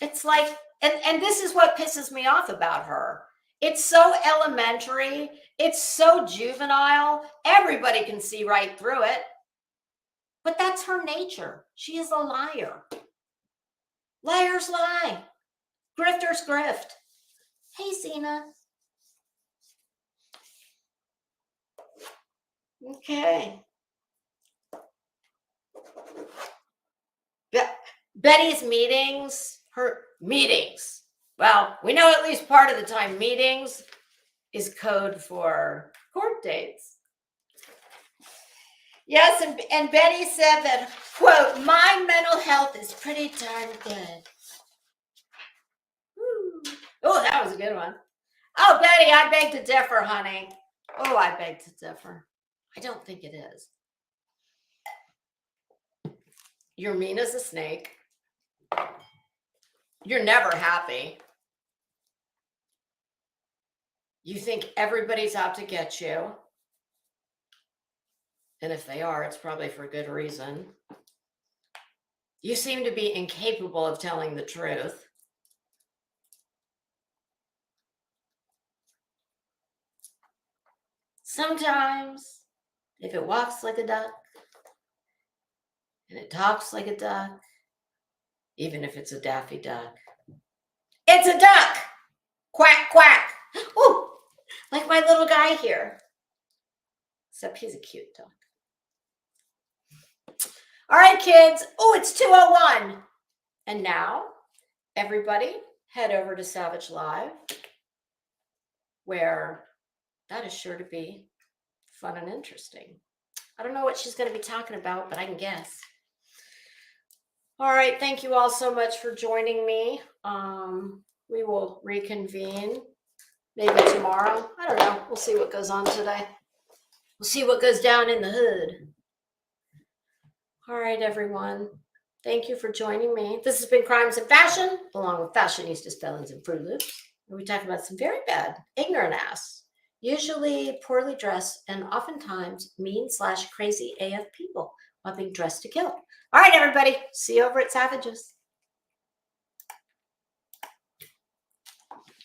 [SPEAKER 1] It's like, and this is what pisses me off about her. It's so elementary. It's so juvenile. Everybody can see right through it. But that's her nature. She is a liar. Liars lie. Grifters grift. Hey, Zena. Okay. Betty's meetings, her meetings. Well, we know at least part of the time meetings is code for court dates. Yes, and Betty said that, quote, my mental health is pretty darn good. Oh, that was a good one. Oh, Betty, I beg to differ, honey. Oh, I beg to differ. I don't think it is. You're mean as a snake. You're never happy. You think everybody's out to get you. And if they are, it's probably for good reason. You seem to be incapable of telling the truth. Sometimes, if it walks like a duck and it talks like a duck, even if it's a Daffy Duck, it's a duck! Quack, quack! Ooh, like my little guy here. Except he's a cute duck. All right, kids. Oh, it's 2:01. And now, everybody, head over to Savage Live, where that is sure to be fun and interesting. I don't know what she's going to be talking about, but I can guess. All right. Thank you all so much for joining me. We will reconvene maybe tomorrow. I don't know. We'll see what goes on today. We'll see what goes down in the hood. All right, everyone. Thank you for joining me. This has been Crimes and Fashion, along with Fashionistas, Felons, and Fruit Loops. And we talk about some very bad, ignorant ass, usually poorly dressed, and oftentimes mean/crazy AF people while being dressed to kill. All right, everybody. See you over at Savages.